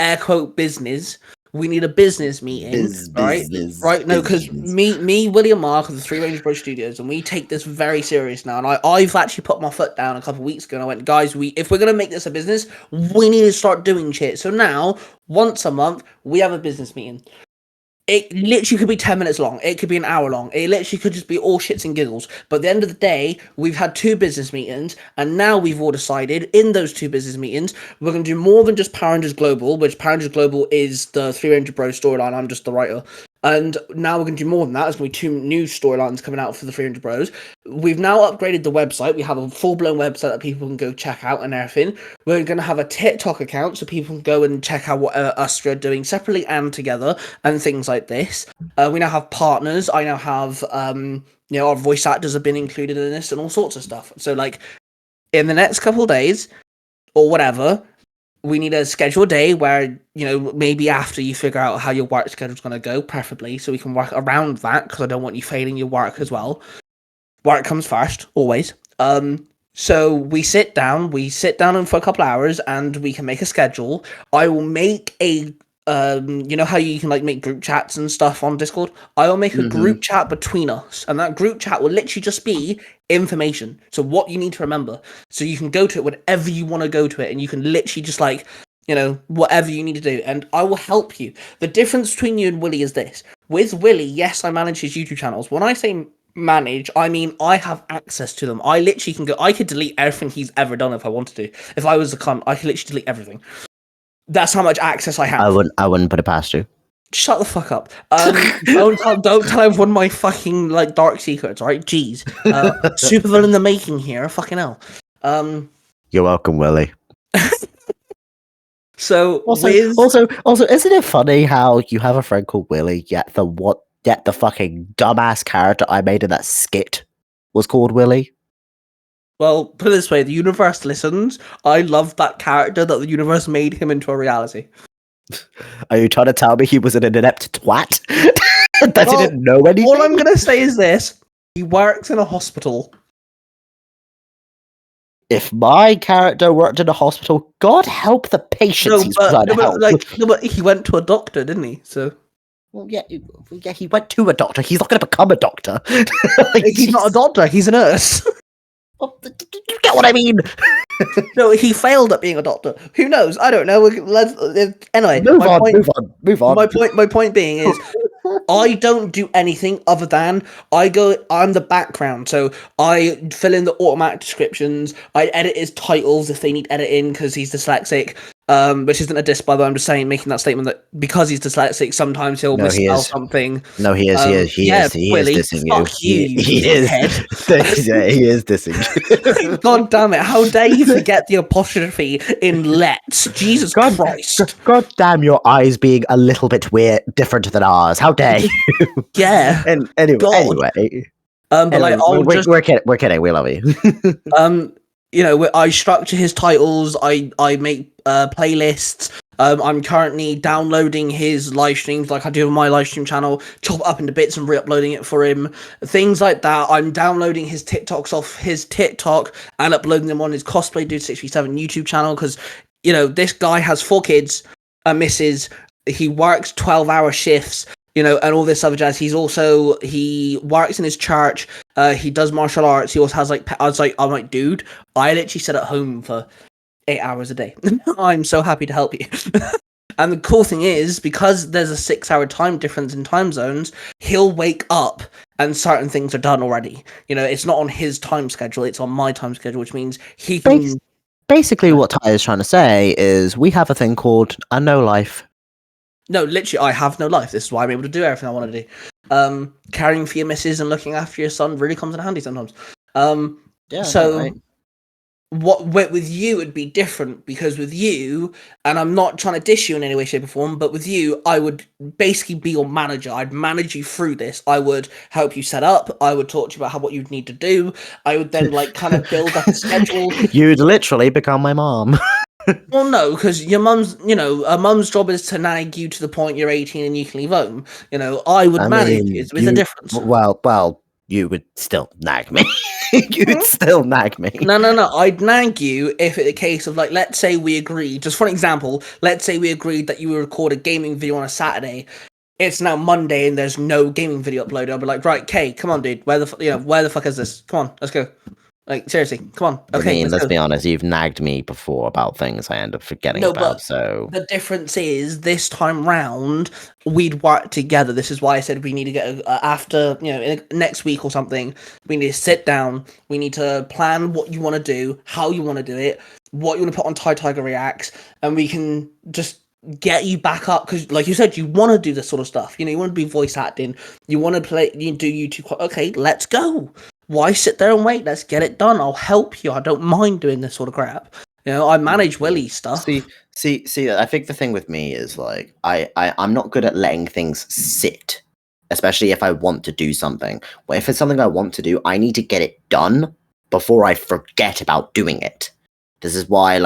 air quote, business, we need a business meeting, right? Right? No, because me, William Mark of the Three Range Bro Studios, and we take this very serious now. And I've actually put my foot down a couple of weeks ago, and I went, guys, if we're gonna make this a business, we need to start doing shit. So now, once a month, we have a business meeting. It literally could be 10 minutes long. It could be an hour long. It literally could just be all shits and giggles. But at the end of the day, we've had 2 business meetings, and now we've all decided in those 2 business meetings, we're going to do more than just Power Rangers Global, which Power Rangers Global is the 300 Bro storyline. I'm just the writer. And now we're going to do more than that. There's going to be 2 new storylines coming out for the 300 Bros. We've now upgraded the website. We have a full-blown website that people can go check out and everything. We're going to have a TikTok account so people can go and check out what us are doing separately and together and things like this. We now have partners. I now have, our voice actors have been included in this and all sorts of stuff. So, like, in the next couple of days or whatever, we need a scheduled day where, maybe after you figure out how your work schedule is going to go, preferably, so we can work around that, because I don't want you failing your work as well. Work comes first, always. So we sit down for a couple of hours, and we can make a schedule. I will make a, how you can, like, make group chats and stuff on Discord? I will make a group chat between us, and that group chat will literally just be information. So what you need to remember. So you can go to it whenever you want to go to it, and you can literally just, like, whatever you need to do, and I will help you. The difference between you and Willie is this. With Willie, yes, I manage his YouTube channels. When I say manage, I mean I have access to them. I literally can go, I could delete everything he's ever done if I wanted to. If I was a cunt, I could literally delete everything. That's how much access I have. I wouldn't put it past you. Shut the fuck up. Don't tell everyone my fucking, like, dark secrets, right? Jeez. Supervillain in the making here, fucking hell. You're welcome, Willie. So also, isn't it funny how you have a friend called Willie, yet the fucking dumbass character I made in that skit was called Willie? Well, put it this way, the universe listens. I love that character that the universe made him into a reality. Are you trying to tell me he was an inept twat? That he didn't know anything? All I'm going to say is this. He works in a hospital. If my character worked in a hospital, God help the patients but he went to a doctor, didn't he? So... Well, yeah, he went to a doctor. He's not going to become a doctor. He's not a doctor. He's a nurse. Well, you get what I mean? No, he failed at being a doctor. Who knows? I don't know. Anyway, move on. My point being is, I don't do anything other than I'm the background. So I fill in the automatic descriptions. I edit his titles if they need editing because he's dyslexic. Which isn't a diss, by the way. I'm just making that statement that because he's dyslexic, sometimes he'll misspell something. No, he is. He is dissing you. He is. Yeah, he is dissing. God damn it! How dare you forget the apostrophe in "let's"? Jesus Christ! God damn your eyes being a little bit weird, different than ours. How dare you? Yeah. And anyway. We're kidding. We love you. I structure his titles. I make playlists. I'm currently downloading his live streams like I do on my live stream channel, chop it up into bits and re-uploading it for him. Things like that. I'm downloading his TikToks off his TikTok and uploading them on his Cosplay Dude 67 YouTube channel because, this guy has 4 kids, a missus. He works 12-hour shifts. and all this other jazz. He works in his church. He does martial arts. He also has I'm like, dude, I literally sit at home for 8 hours a day. I'm so happy to help you. And the cool thing is, because there's a 6-hour time difference in time zones, he'll wake up and certain things are done already. It's not on his time schedule, it's on my time schedule, which means he can... Basically, what Ty is trying to say is we have a thing called a no life. No, literally, I have no life. This is why I'm able to do everything I want to do. Caring for your missus and looking after your son really comes in handy sometimes. With you it'd be different, because with you, and I'm not trying to dish you in any way, shape or form, but with you, I would basically be your manager. I'd manage you through this. I would help you set up. I would talk to you about what you'd need to do. I would then kind of build up a schedule. You'd literally become my mom. Well, no, because your mum's, a mum's job is to nag you to the point you're 18 and you can leave home. I would manage you. It's a difference. Well, you would still nag me. You'd still nag me. No. I'd nag you if it's a case of, let's say we agreed, just for an example, let's say we agreed that you would record a gaming video on a Saturday. It's now Monday and there's no gaming video uploaded. I'll be like, right, Kay, come on, dude. Where the fuck is this? Come on, let's go. Seriously, come on. Okay, let's be honest, you've nagged me before about things I end up forgetting about, so... The difference is, this time round, we'd work together. This is why I said we need to get, after, next week or something, we need to sit down, we need to plan what you want to do, how you want to do it, what you want to put on Ty Tiger Reacts, and we can just get you back up, because like you said, you want to do this sort of stuff. You want to be voice acting, you want to do YouTube. Okay, let's go. Why sit there and wait? Let's get it done. I'll help you. I don't mind doing this sort of crap. I manage Willie's stuff. See, I think the thing with me is, I'm not good at letting things sit, especially if I want to do something. Well, if it's something I want to do, I need to get it done before I forget about doing it. This is why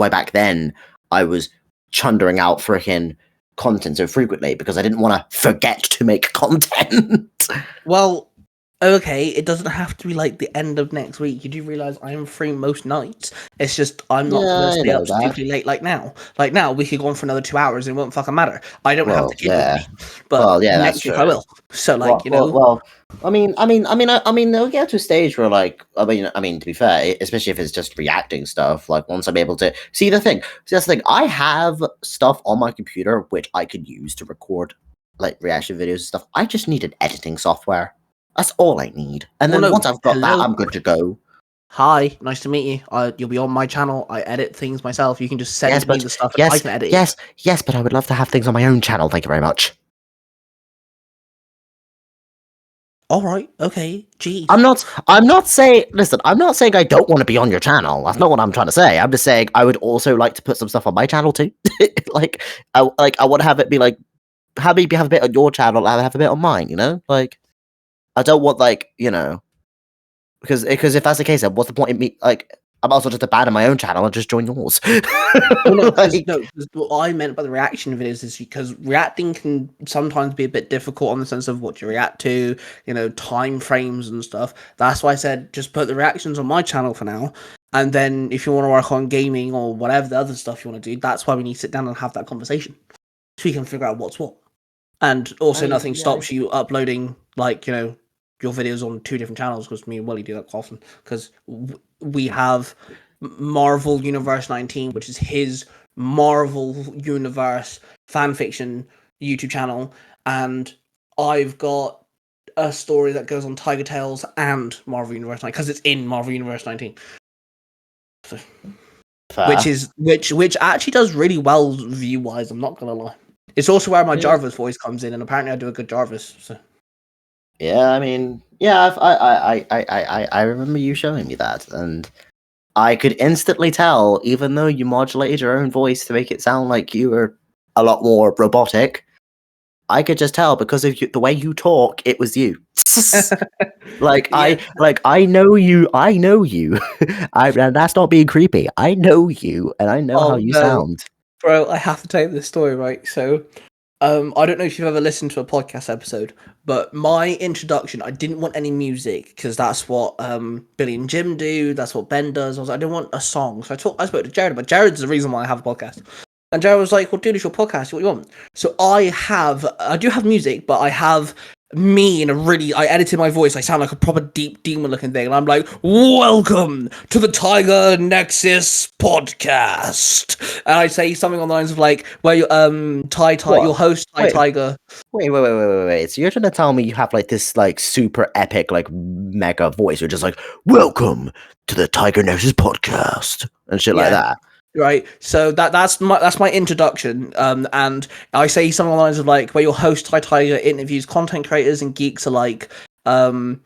back then I was chundering out freaking content so frequently, because I didn't want to forget to make content. Well, okay, it doesn't have to be the end of next week. You do realise I am free most nights. It's just I'm not going to stay up stupidly late like now. Like now, we could go on for another 2 hours and it won't fucking matter. I don't have to keep it. But next week I will. So I mean, they'll get to a stage where to be fair, especially if it's just reacting stuff, once I'm able to see that's the thing. I have stuff on my computer which I could use to record reaction videos and stuff. I just need an editing software. That's all I need. And then once I've got that, I'm good to go. Hi, nice to meet you. You'll be on my channel. I edit things myself. You can just send me the stuff and I can edit it. Yes, but I would love to have things on my own channel. Thank you very much. All right, okay, geez. I'm not saying I don't want to be on your channel. That's not what I'm trying to say. I'm just saying I would also like to put some stuff on my channel too. I want to have it be have me have a bit on your channel, I have a bit on mine, I don't want because if that's the case, then what's the point in me I might as well just abandon my own channel and just join yours. What I meant by the reaction videos is because reacting can sometimes be a bit difficult on the sense of what you react to, time frames and stuff. That's why I said just put the reactions on my channel for now. And then if you want to work on gaming or whatever the other stuff you want to do, that's why we need to sit down and have that conversation. So we can figure out what's what. And also nothing stops you uploading your videos on 2 different channels, because me and Willie do that quite often, because we have Marvel Universe 19, which is his Marvel Universe fanfiction YouTube channel, and I've got a story that goes on Tiger Tales and Marvel Universe 19, because it's in Marvel Universe 19. So, which actually does really well view wise, I'm not gonna lie. It's also where my Jarvis voice comes in, and apparently I do a good Jarvis, so. Yeah, I remember you showing me that, and I could instantly tell, even though you modulated your own voice to make it sound like you were a lot more robotic, I could just tell because of the way you talk, it was you. I know you, and that's not being creepy. I know you, and I know how you sound. Bro, I have to tell you this story, right? So, I don't know if you've ever listened to a podcast episode, but my introduction, I didn't want any music, because that's what Billy and Jim do, that's what Ben does. I didn't want a song, so I spoke to Jared, but Jared's the reason why I have a podcast. And Jared was like, well, dude, it's your podcast. What do you want? So I do have music, but I have me in I edited my voice. I sound like a proper deep demon looking thing. And I'm like, welcome to the Tiger Nexus podcast. And I say something on the lines of like, where you, your host, Tiger. Wait. So you're trying to tell me you have like this like super epic, like mega voice. You're just like, welcome to the Tiger Nexus podcast and shit like that. Right, so that's my introduction, and I say something along the lines of like, where your host Tiger interviews content creators and geeks alike, something,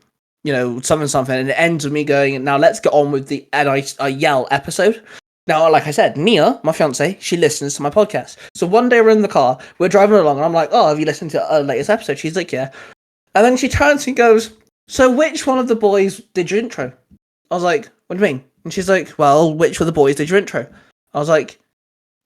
and it ends with me going, now let's get on with and I yell episode. Now, like I said, Nia, my fiance, she listens to my podcast. So one day we're in the car, we're driving along, and I'm like, oh, have you listened to our latest episode? She's like, yeah. And then she turns and goes, so which one of the boys did your intro? I was like, what do you mean? And she's like, well, which of the boys did your intro? I was like,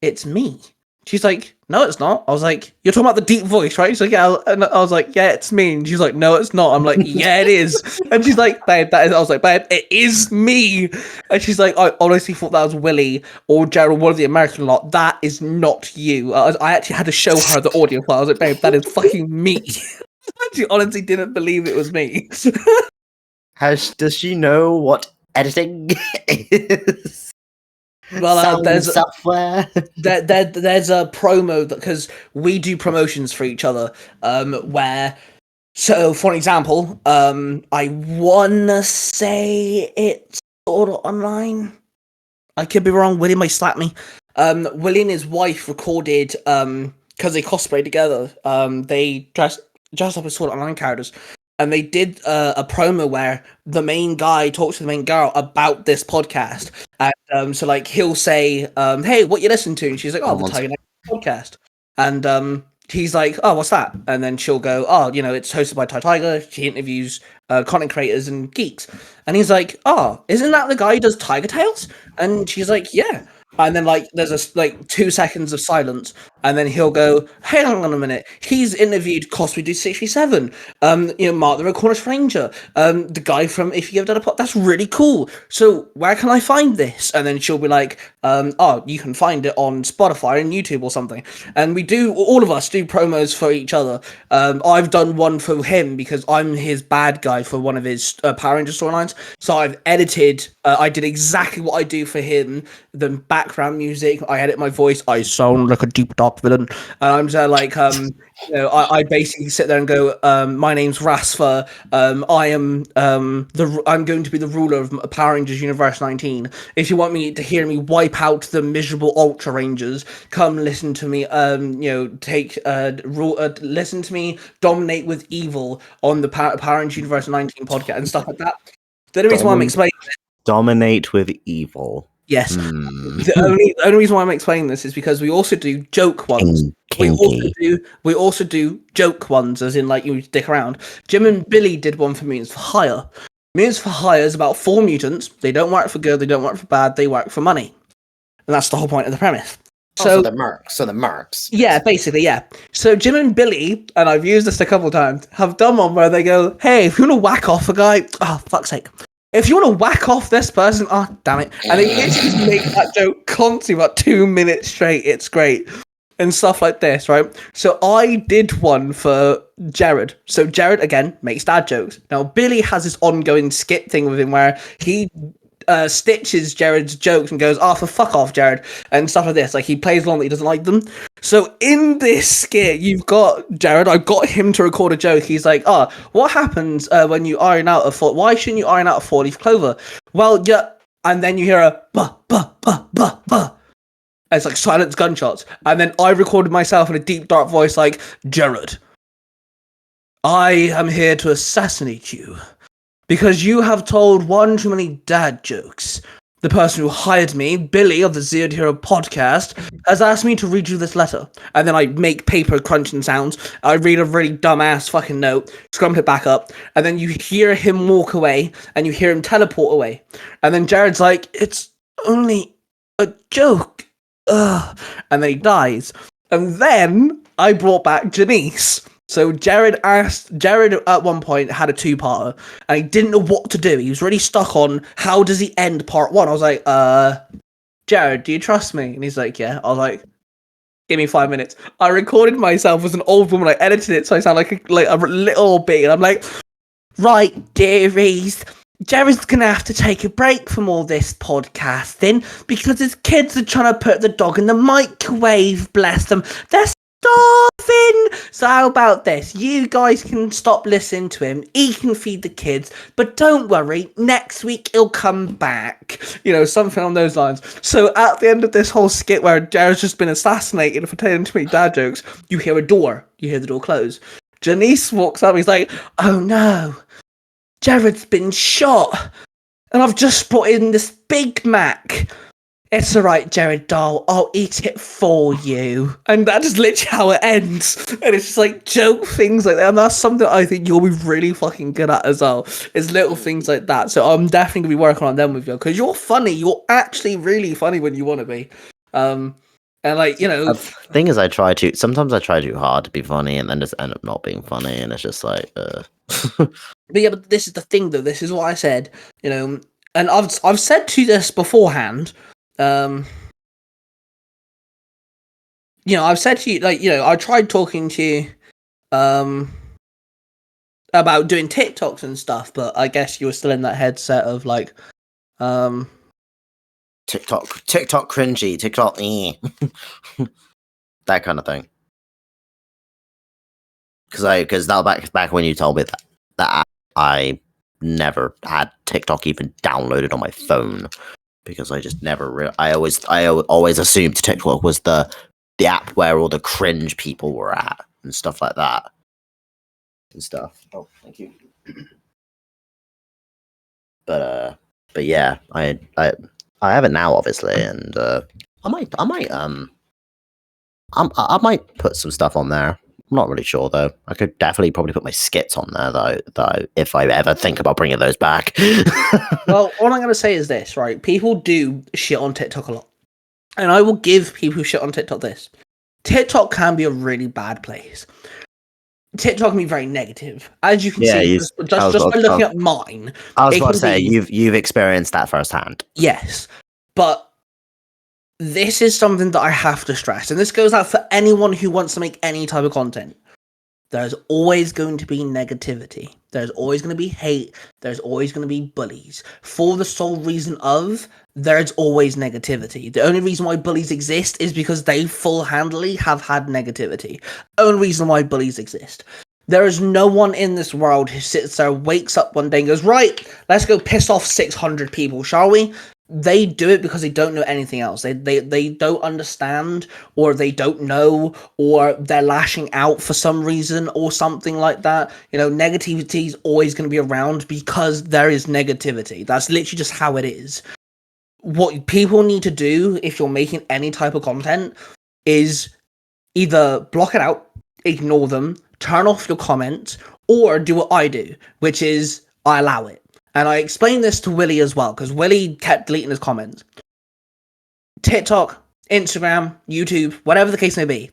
it's me. She's like, no, it's not. I was like, you're talking about the deep voice, right? She's like, yeah. And I was like, yeah, it's me. And she's like, no, it's not. I'm like, yeah, it is. And she's like, babe, that is. I was like, babe, it is me. And she's like, I honestly thought that was Willie or Gerald, one of the American lot. That is not you. I actually had to show her the audio file. I was like, babe, that is fucking me. She honestly didn't believe it was me. Does she know what editing is? Well, there's software. there's a promo because we do promotions for each other. So for an example, I wanna say it's sort of online. I could be wrong. Willie might slap me. Willie and his wife recorded because they cosplay together. They dressed up as Sword Art Online characters. And they did a promo where the main guy talks to the main girl about this podcast. And so, like, he'll say, hey, what you listen to? And she's like, oh, the Tiger Nexus podcast. And he's like, oh, what's that? And then she'll go, oh, it's hosted by Tiger. She interviews content creators and geeks. And he's like, oh, isn't that the guy who does Tiger Tales? And she's like, yeah. And then, like, there's 2 seconds of silence, and then he'll go, hey, hang on a minute, he's interviewed Cosby Do 67, Mark the Recorder Stranger, the guy from If You Ever Done a Pot, that's really cool, so where can I find this? And then she'll be like, you can find it on Spotify and YouTube or something. And all of us do promos for each other. I've done one for him because I'm his bad guy for one of his Power Ranger storylines, so I've edited, I did exactly what I do for him, the background music, I edit my voice, I sound like a deep dark villain, and I'm just like, I basically sit there and go, my name's Rasfa, I am I'm going to be the ruler of Power Rangers Universe 19. If you want me to hear me wipe out the miserable Ultra Rangers, come listen to me, listen to me dominate with evil on the Power Rangers Universe 19 podcast and stuff like that. The only reason why I'm explaining this, dominate with evil. Yes. The only reason why I'm explaining this is because we also do joke ones. We also do joke ones, as in like you stick around. Jim and Billy did one for Mutants for Hire. Mutants for Hire is about 4 mutants. They don't work for good, they don't work for bad, they work for money. And that's the whole point of the premise. So the mercs. Yeah, basically, yeah. So Jim and Billy, and I've used this a couple of times, have done one where they go, hey, if you want to whack off a guy, oh, fuck's sake. If you want to whack off this person, oh, damn it. And they just make that joke constantly about 2 minutes straight. It's great. And stuff like this, right? So I did one for Jared. So Jared, again, makes dad jokes. Now, Billy has this ongoing skit thing with him where he stitches Jared's jokes and goes, oh, for fuck off, Jared, and stuff like this. Like, he plays along that he doesn't like them. So in this skit, you've got Jared, I got him to record a joke. He's like, oh, what happens when you iron out why shouldn't you iron out a 4-leaf clover? Well, yeah, and then you hear a bah, bah, bah, bah, bah. And it's like silence gunshots. And then I recorded myself in a deep, dark voice like, Jared, I am here to assassinate you. Because you have told one too many dad jokes. The person who hired me, Billy of the Zero to Hero podcast, has asked me to read you this letter. And then I make paper crunching sounds. I read a really dumbass fucking note, scrump it back up, and then you hear him walk away, and you hear him teleport away. And then Jared's like, it's only a joke. Ugh. And then he dies. And then I brought back Janice. So Jared at one point had a 2-parter, and he didn't know what to do. He was really stuck on how does he end part 1. I was like, Jared, do you trust me? And he's like, yeah. I was like, Give me 5 minutes. I recorded myself as an old woman. I edited it so I sound like a little bit. And I'm like, right, dearies, Jared's going to have to take a break from all this podcasting because his kids are trying to put the dog in the microwave, bless them. They're starving. So how about this? You guys can stop listening to him. He can feed the kids. But don't worry, next week he'll come back. Something on those lines. So at the end of this whole skit where Jared's just been assassinated for telling too many dad jokes, you hear a door. You hear the door close. Janice walks up. He's like, oh no. Jared's been shot. And I've just brought in this Big Mac. It's alright, Jared doll. I'll eat it for you. And that is literally how it ends. And it's just like joke things like that. And that's something I think you'll be really fucking good at as well. Is little things like that. So I'm definitely going to be working on them with you. Because you're funny. You're actually really funny when you want to be. And The thing is, sometimes I try too hard to be funny and then just end up not being funny. And it's just like, But this is the thing though. This is what I said, and I've said to this beforehand. I've said to you, I tried talking to you, about doing TikToks and stuff, but I guess you were still in that headset of TikTok cringy, TikTok, that kind of thing. Because that back when you told me that I never had TikTok even downloaded on my phone. Because I just never I always assumed TikTok was the app where all the cringe people were at and stuff like that and stuff. Oh, thank you. But yeah, I have it now, obviously, and I might put some stuff on there. I'm not really sure though. I could definitely probably put my skits on there though if I ever think about bringing those back. Well, all I'm going to say is this, right? People do shit on TikTok a lot. And I will give people who shit on TikTok this. TikTok can be a really bad place. TikTok can be very negative. As you can see, just by looking at mine. I was about to say, you've experienced that firsthand. Yes. But this is something that I have to stress. And this goes out for anyone who wants to make any type of content. There's always going to be negativity. There's always going to be hate. There's always going to be bullies. For the sole reason of, there's always negativity. The only reason why bullies exist is because they full-handedly have had negativity. Only reason why bullies exist. There is no one in this world who sits there, wakes up one day and goes, right, let's go piss off 600 people, shall we? They do it because they don't know anything else. They don't understand, or they don't know, or they're lashing out for some reason or something like that. Negativity is always going to be around because there is negativity. That's literally just how it is. What people need to do if you're making any type of content is either block it out, ignore them, turn off your comments, or do what I do, which is I allow it. And I explained this to Willie as well, because Willie kept deleting his comments. TikTok, Instagram, YouTube, whatever the case may be,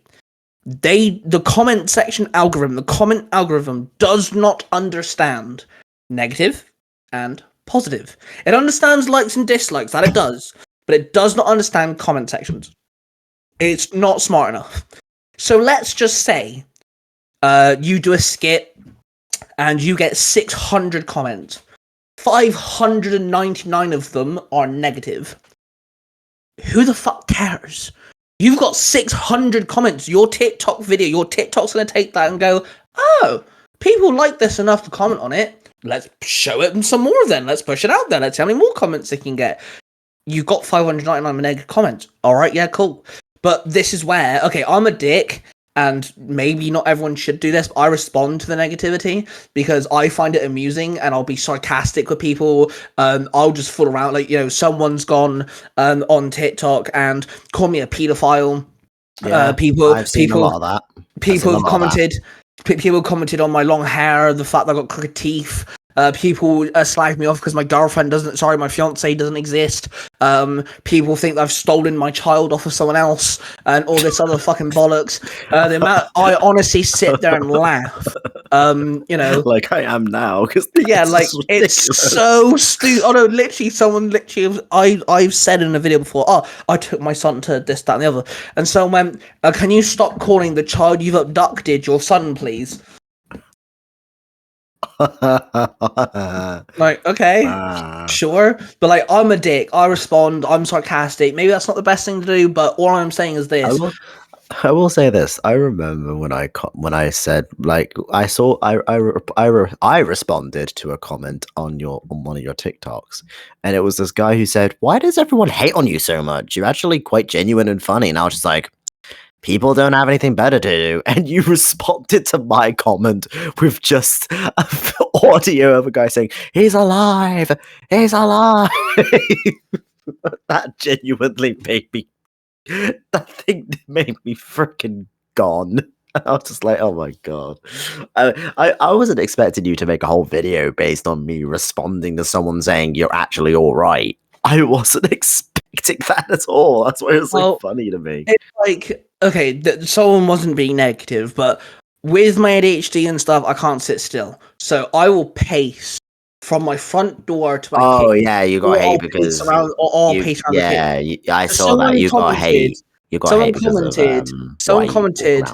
the comment section algorithm, the comment algorithm does not understand negative and positive. It understands likes and dislikes, that it does, but it does not understand comment sections. It's not smart enough. So let's just say you do a skit and you get 600 comments. 599 of them are negative. Who the fuck cares? You've got 600 comments. Your TikTok video, your TikTok's going to take that and go, oh, people like this enough to comment on it. Let's show it some more then. Let's push it out there. Let's see how many more comments they can get. You got 599 negative comments. All right, yeah, cool. But this is where, okay, I'm a dick. And maybe not everyone should do this, but I respond to the negativity because I find it amusing and I'll be sarcastic with people. I'll just fool around. Someone's gone on TikTok and called me a paedophile. Yeah, I've seen a lot of that. People commented on my long hair, the fact that I got crooked teeth. People slag me off because my my fiance doesn't exist. People think that I've stolen my child off of someone else and all this other fucking bollocks. The amount I honestly sit there and laugh You know, like I am now, because yeah, like it's so stupid. Oh no, literally, someone literally, I've said in a video before. Oh, I took my son to this, that, and the other, and someone went, "Can you stop calling the child you've abducted your son, please?" Like, okay, sure, but like, I'm a dick. I respond. I'm sarcastic. Maybe that's not the best thing to do, but all I'm saying is I this. will, I will say this. I remember when I said, like, I saw I responded to a comment on one of your TikToks, and it was this guy who said, "Why does everyone hate on you so much? You're actually quite genuine and funny." And I was just like, people don't have anything better to do. And you responded to my comment with just audio of a guy saying, "He's alive! He's alive!" That genuinely made me. That thing made me freaking gone. I was just like, oh my god. I wasn't expecting you to make a whole video based on me responding to someone saying you're actually all right. I wasn't expecting that at all. That's why it was so funny to me. It's like, okay, someone wasn't being negative, but with my ADHD and stuff, I can't sit still. So I will pace from my front door to my kitchen. Yeah, you got hate because I'll pace around the kitchen. I saw that you got hate. You got hate because of someone commented.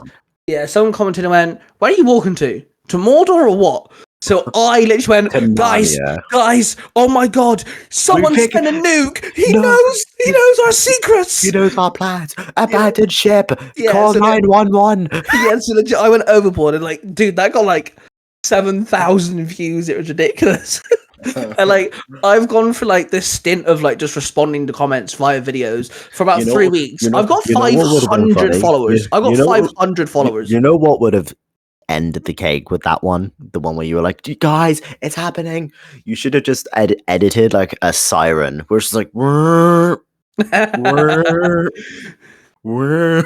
Yeah, someone commented and went, "Where are you walking to? To Mordor or what?" So I literally went, guys, oh my god, someone sent a nuke. He knows our secrets. He knows our plans. Abandoned ship. Call 911. Yeah, so legit, I went overboard and like, dude, that got like 7,000 views. It was ridiculous. And like, I've gone for like this stint of like just responding to comments via videos for about 3 weeks. I've got 500 followers. I've got 500 followers. You know what would have ended the cake with that one? The one where you were like, guys, it's happening. You should have just edited like a siren where it's just like, whir, whir, whir.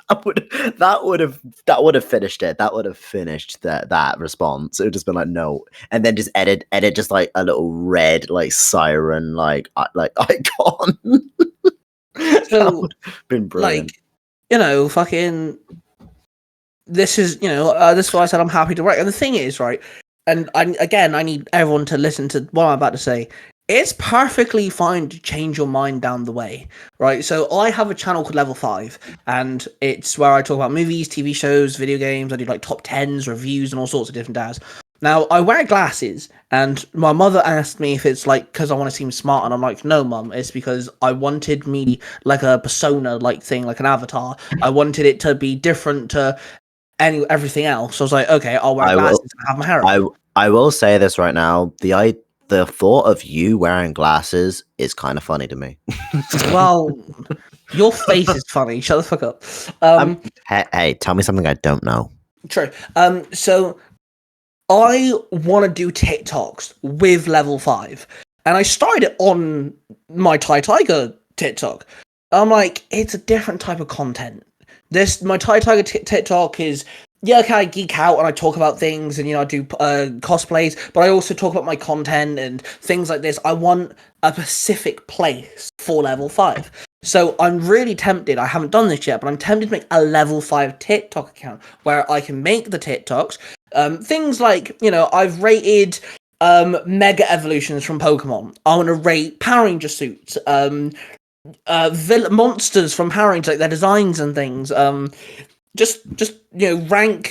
that would have finished it. That would have finished that response. It would just been like no, and then just edit just like a little red like siren like icon. That would have been brilliant. Like, fucking. This is, this is why I said I'm happy to write. And the thing is, right, and I need everyone to listen to what I'm about to say. It's perfectly fine to change your mind down the way, right? So I have a channel called Level 5, and it's where I talk about movies, TV shows, video games. I do like top 10s, reviews, and all sorts of different jazz. Now, I wear glasses, and my mother asked me if it's like because I want to seem smart, and I'm like, no, mum, it's because I wanted me like a persona-like thing, like an avatar. I wanted it to be different to everything else. So I was like, okay, I'll wear glasses and have my hair up. I will say this right now. The thought of you wearing glasses is kind of funny to me. Well, your face is funny. Shut the fuck up. Hey, tell me something I don't know. True. So I want to do TikToks with Level 5. And I started it on my Thai Tiger TikTok. I'm like, it's a different type of content. My Thai Tiger TikTok is, okay, I geek out and I talk about things and, I do cosplays, but I also talk about my content and things like this. I want a specific place for Level 5. So I'm really tempted, I haven't done this yet, but I'm tempted to make a Level 5 TikTok account where I can make the TikToks. Things like, I've rated Mega Evolutions from Pokemon. I want to rate Power Ranger suits, monsters from Power Rangers, like their designs and things. Just rank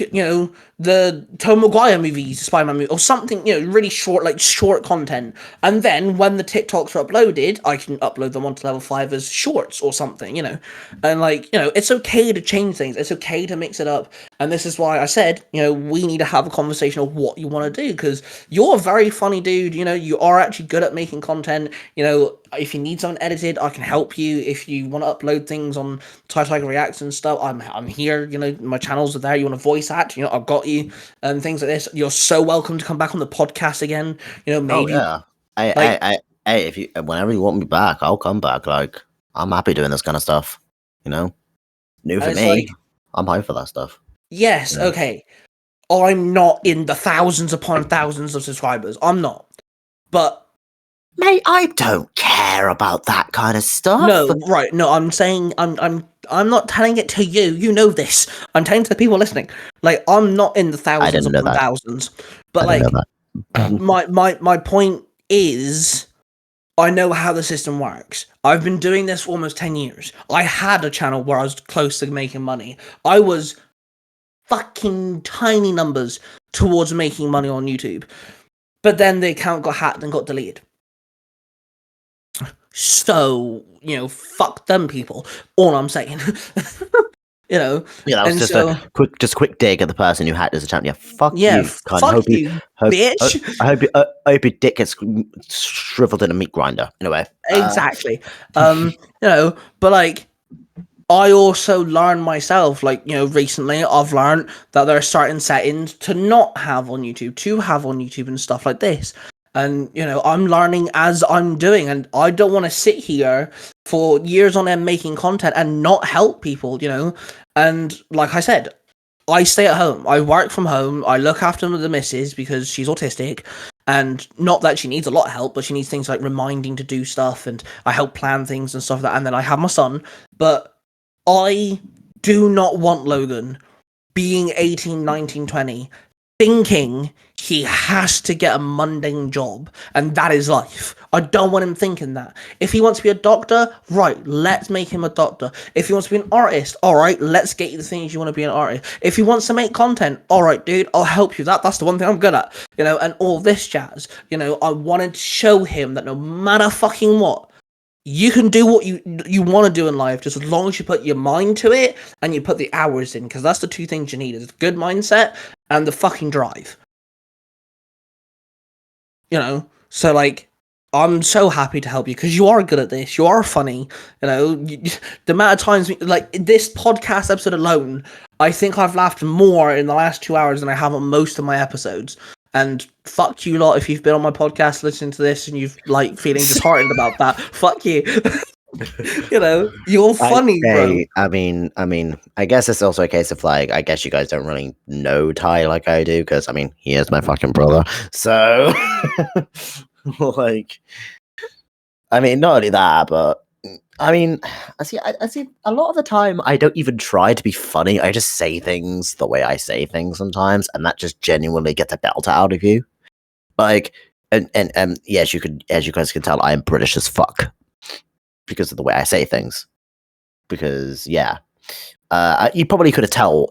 the Tom Maguire movies, Spider-Man movie, or something really short content. And then when the TikToks are uploaded, I can upload them onto Level 5 as shorts or something. And it's okay to change things. It's okay to mix it up. And this is why I said we need to have a conversation of what you want to do, because you're a very funny dude. You are actually good at making content. If you need something edited, I can help you. If you want to upload things on Thai Tiger Reacts and stuff, I'm here. My channels are there. You want to voice act, I've got you, and things like this. You're so welcome to come back on the podcast again. Maybe. Oh, yeah. If you whenever you want me back, I'll come back. Like, I'm happy doing this kind of stuff. New for me. I'm hyped for that stuff. Yes. Yeah. Okay. I'm not in the thousands upon thousands of subscribers. I'm not, but Mate, I don't care about that kind of stuff. No, right. No, I'm saying I'm not telling it to you. You know this. I'm telling to the people listening. Like, I'm not in the thousands didn't know upon that. thousands. But I didn't like, know that. my point is, I know how the system works. I've been doing this for almost 10 years. I had a channel where I was close to making money. I was fucking tiny numbers towards making money on YouTube. But then the account got hacked and got deleted. So, fuck them people. All I'm saying. Yeah, that was and just so, a quick dig at the person who hacked his account. Yeah, fuck yeah, you. Cunt. fuck you, bitch. I hope your dick gets shriveled in a meat grinder. Anyway, Exactly. But like, I also learned myself, like, recently I've learned that there are certain settings to not have on YouTube, to have on YouTube and stuff like this. And, I'm learning as I'm doing, and I don't want to sit here for years on end making content and not help people, And like I said, I stay at home. I work from home. I look after the missus because she's autistic. And not that she needs a lot of help, but she needs things like reminding to do stuff, and I help plan things and stuff like that. And then I have my son. But I do not want Logan being 18, 19, 20, thinking he has to get a mundane job and that is life. I don't want him thinking that. If he wants to be a doctor, right, let's make him a doctor. If he wants to be an artist, alright, let's get you the things you want to be an artist. If he wants to make content, alright, dude, I'll help you. That's the one thing I'm good at. And all this jazz. I wanted to show him that no matter fucking what, you can do what you want to do in life, just as long as you put your mind to it and you put the hours in, because that's the two things you need: is a good mindset and the fucking drive. So like, I'm so happy to help you because you are good at this. You are funny. The amount of times, like this podcast episode alone, I think I've laughed more in the last 2 hours than I have on most of my episodes. And fuck you lot if you've been on my podcast listening to this and you've like feeling disheartened about that. Fuck you. You're funny, bro. I mean, I guess it's also a case of like, I guess you guys don't really know Ty like I do, because I mean, he is my fucking brother. So, like, I mean, not only that, but I mean, I see. A lot of the time, I don't even try to be funny. I just say things the way I say things sometimes, and that just genuinely gets a belt out of you. Like, and yes, as you guys can tell, I am British as fuck because of the way I say things. Because yeah, you probably could have tell.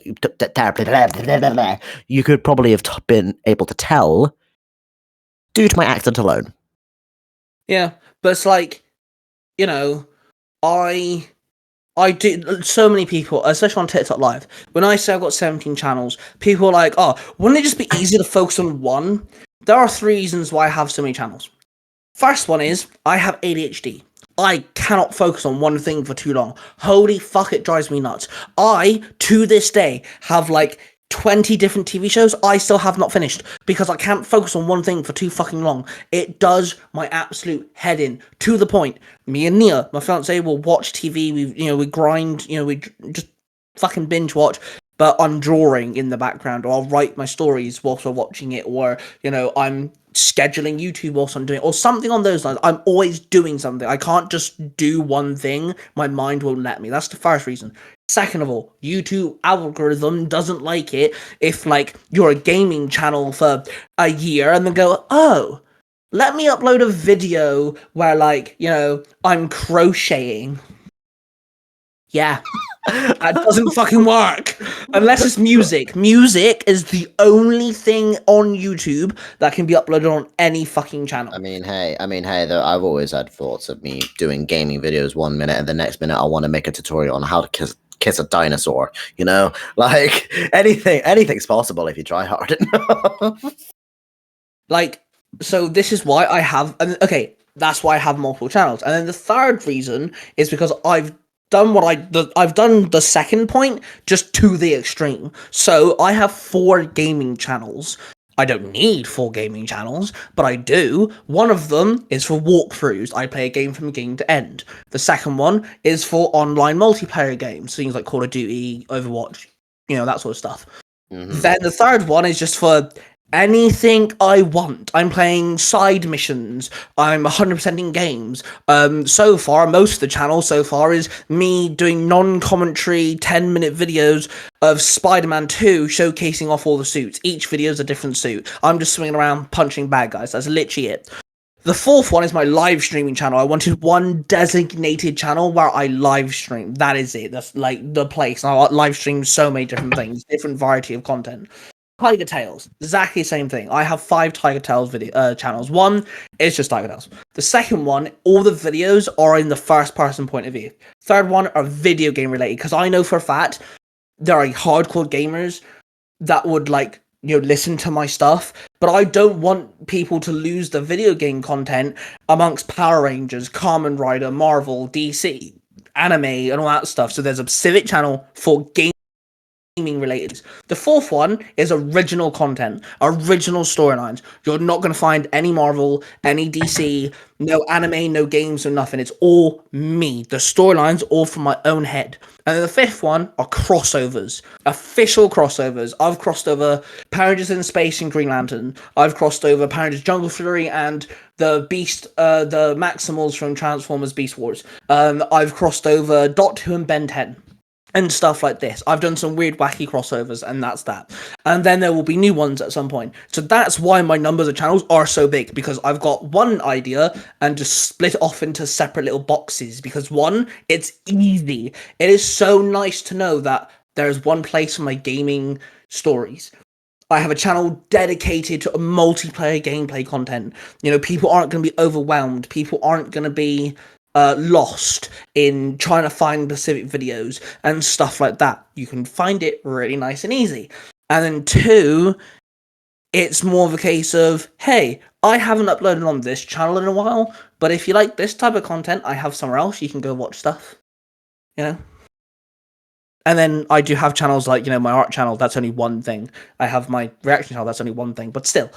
You could probably have been able to tell due to my accent alone. Yeah, but it's like, I do, so many people, especially on TikTok Live, when I say I've got 17 channels, people are like, oh, wouldn't it just be easier to focus on one? There are 3 reasons why I have so many channels. First one is, I have ADHD. I cannot focus on one thing for too long. Holy fuck, it drives me nuts. I, to this day, have like 20 different TV shows I still have not finished because I can't focus on one thing for too fucking long. It does my absolute head in, to the point. Me and Nia, my fiance, will watch TV. We grind. We just fucking binge watch. But I'm drawing in the background, or I'll write my stories whilst we're watching it, or I'm scheduling YouTube whilst I'm doing it, or something on those lines. I'm always doing something. I can't just do one thing. My mind won't let me. That's the first reason. Second of all, YouTube algorithm doesn't like it if, like, you're a gaming channel for a year and then go, oh, let me upload a video where, like, I'm crocheting. Yeah. That doesn't fucking work. Unless it's music. Music is the only thing on YouTube that can be uploaded on any fucking channel. I mean, hey, though, I've always had thoughts of me doing gaming videos 1 minute and the next minute I want to make a tutorial on how to kiss a dinosaur, like anything's possible if you try hard enough. Like, so this is why I have, that's why I have multiple channels. And then the third reason is because I've done I've done the second point just to the extreme. So I have 4 gaming channels. I don't need 4 gaming channels, but I do. One of them is for walkthroughs. I play a game from beginning to end. The second one is for online multiplayer games, things like Call of Duty, Overwatch, that sort of stuff. Mm-hmm. Then the third one is just for anything I want. I'm playing side missions. I'm 100% in games. So far, most of the channel so far is me doing non-commentary 10-minute videos of Spider-Man 2 showcasing off all the suits. Each video is a different suit. I'm just swinging around punching bad guys. That's literally it. The fourth one is my live streaming channel. I wanted one designated channel where I live stream. That is it. That's like the place. I live stream so many different things, different variety of content. Tiger Tales, exactly the same thing. I have 5 Tiger Tales video channels. One is just Tiger Tales. The second one, all the videos are in the first person point of view. Third one are video game related, because I know for a fact there are hardcore gamers that would listen to my stuff, but I don't want people to lose the video game content amongst Power Rangers, Kamen Rider, Marvel, DC, anime, and all that stuff. So there's a specific channel for gaming related. The fourth one is original content, original storylines. You're not going to find any Marvel, any DC, no anime, no games, or nothing. It's all me. The storylines all from my own head. And then the fifth one are crossovers, official crossovers. I've crossed over Power Rangers in Space and Green Lantern. I've crossed over Power Rangers Jungle Fury and the Beast, the Maximals from Transformers Beast Wars. I've crossed over Doctor Who and Ben 10. And stuff like this. I've done some weird wacky crossovers, and that's that. And then there will be new ones at some point. So that's why my numbers of channels are so big, because I've got one idea and just split it off into separate little boxes. Because one, it's easy. It is so nice to know that there's one place for my gaming stories. I have a channel dedicated to multiplayer gameplay content. People aren't going to be overwhelmed. People aren't going to be lost in trying to find specific videos and stuff like that. You can find it really nice and easy. And then 2, it's more of a case of, hey, I haven't uploaded on this channel in a while, but if you like this type of content, I have somewhere else you can go watch stuff. And then I do have channels like, my art channel, that's only one thing. I have my reaction channel, that's only one thing. But still,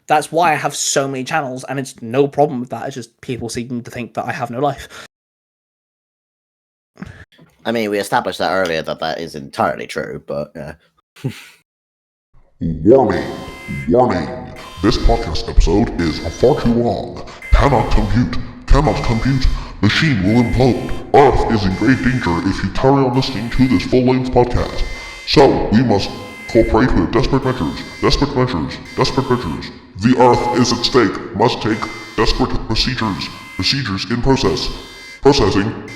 that's why I have so many channels, and it's no problem with that. It's just people seem to think that I have no life. I mean, we established that earlier that is entirely true, but yeah. Warning! Warning! This podcast episode is far too long. Cannot compute. Machine will implode. Earth is in great danger if you carry on listening to this full-length podcast. So, we must cooperate with desperate measures. The Earth is at stake. Must take desperate procedures. Procedures in process. Processing.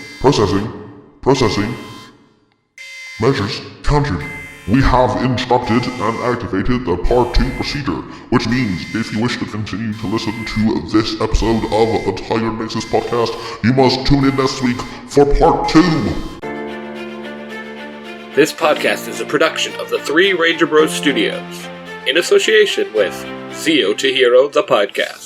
Measures countered. We have instructed and activated the Part 2 procedure, which means if you wish to continue to listen to this episode of the Tiger Nexus podcast, you must tune in next week for Part 2. This podcast is a production of the 3 Ranger Bros Studios, in association with Zio to Hero, the podcast.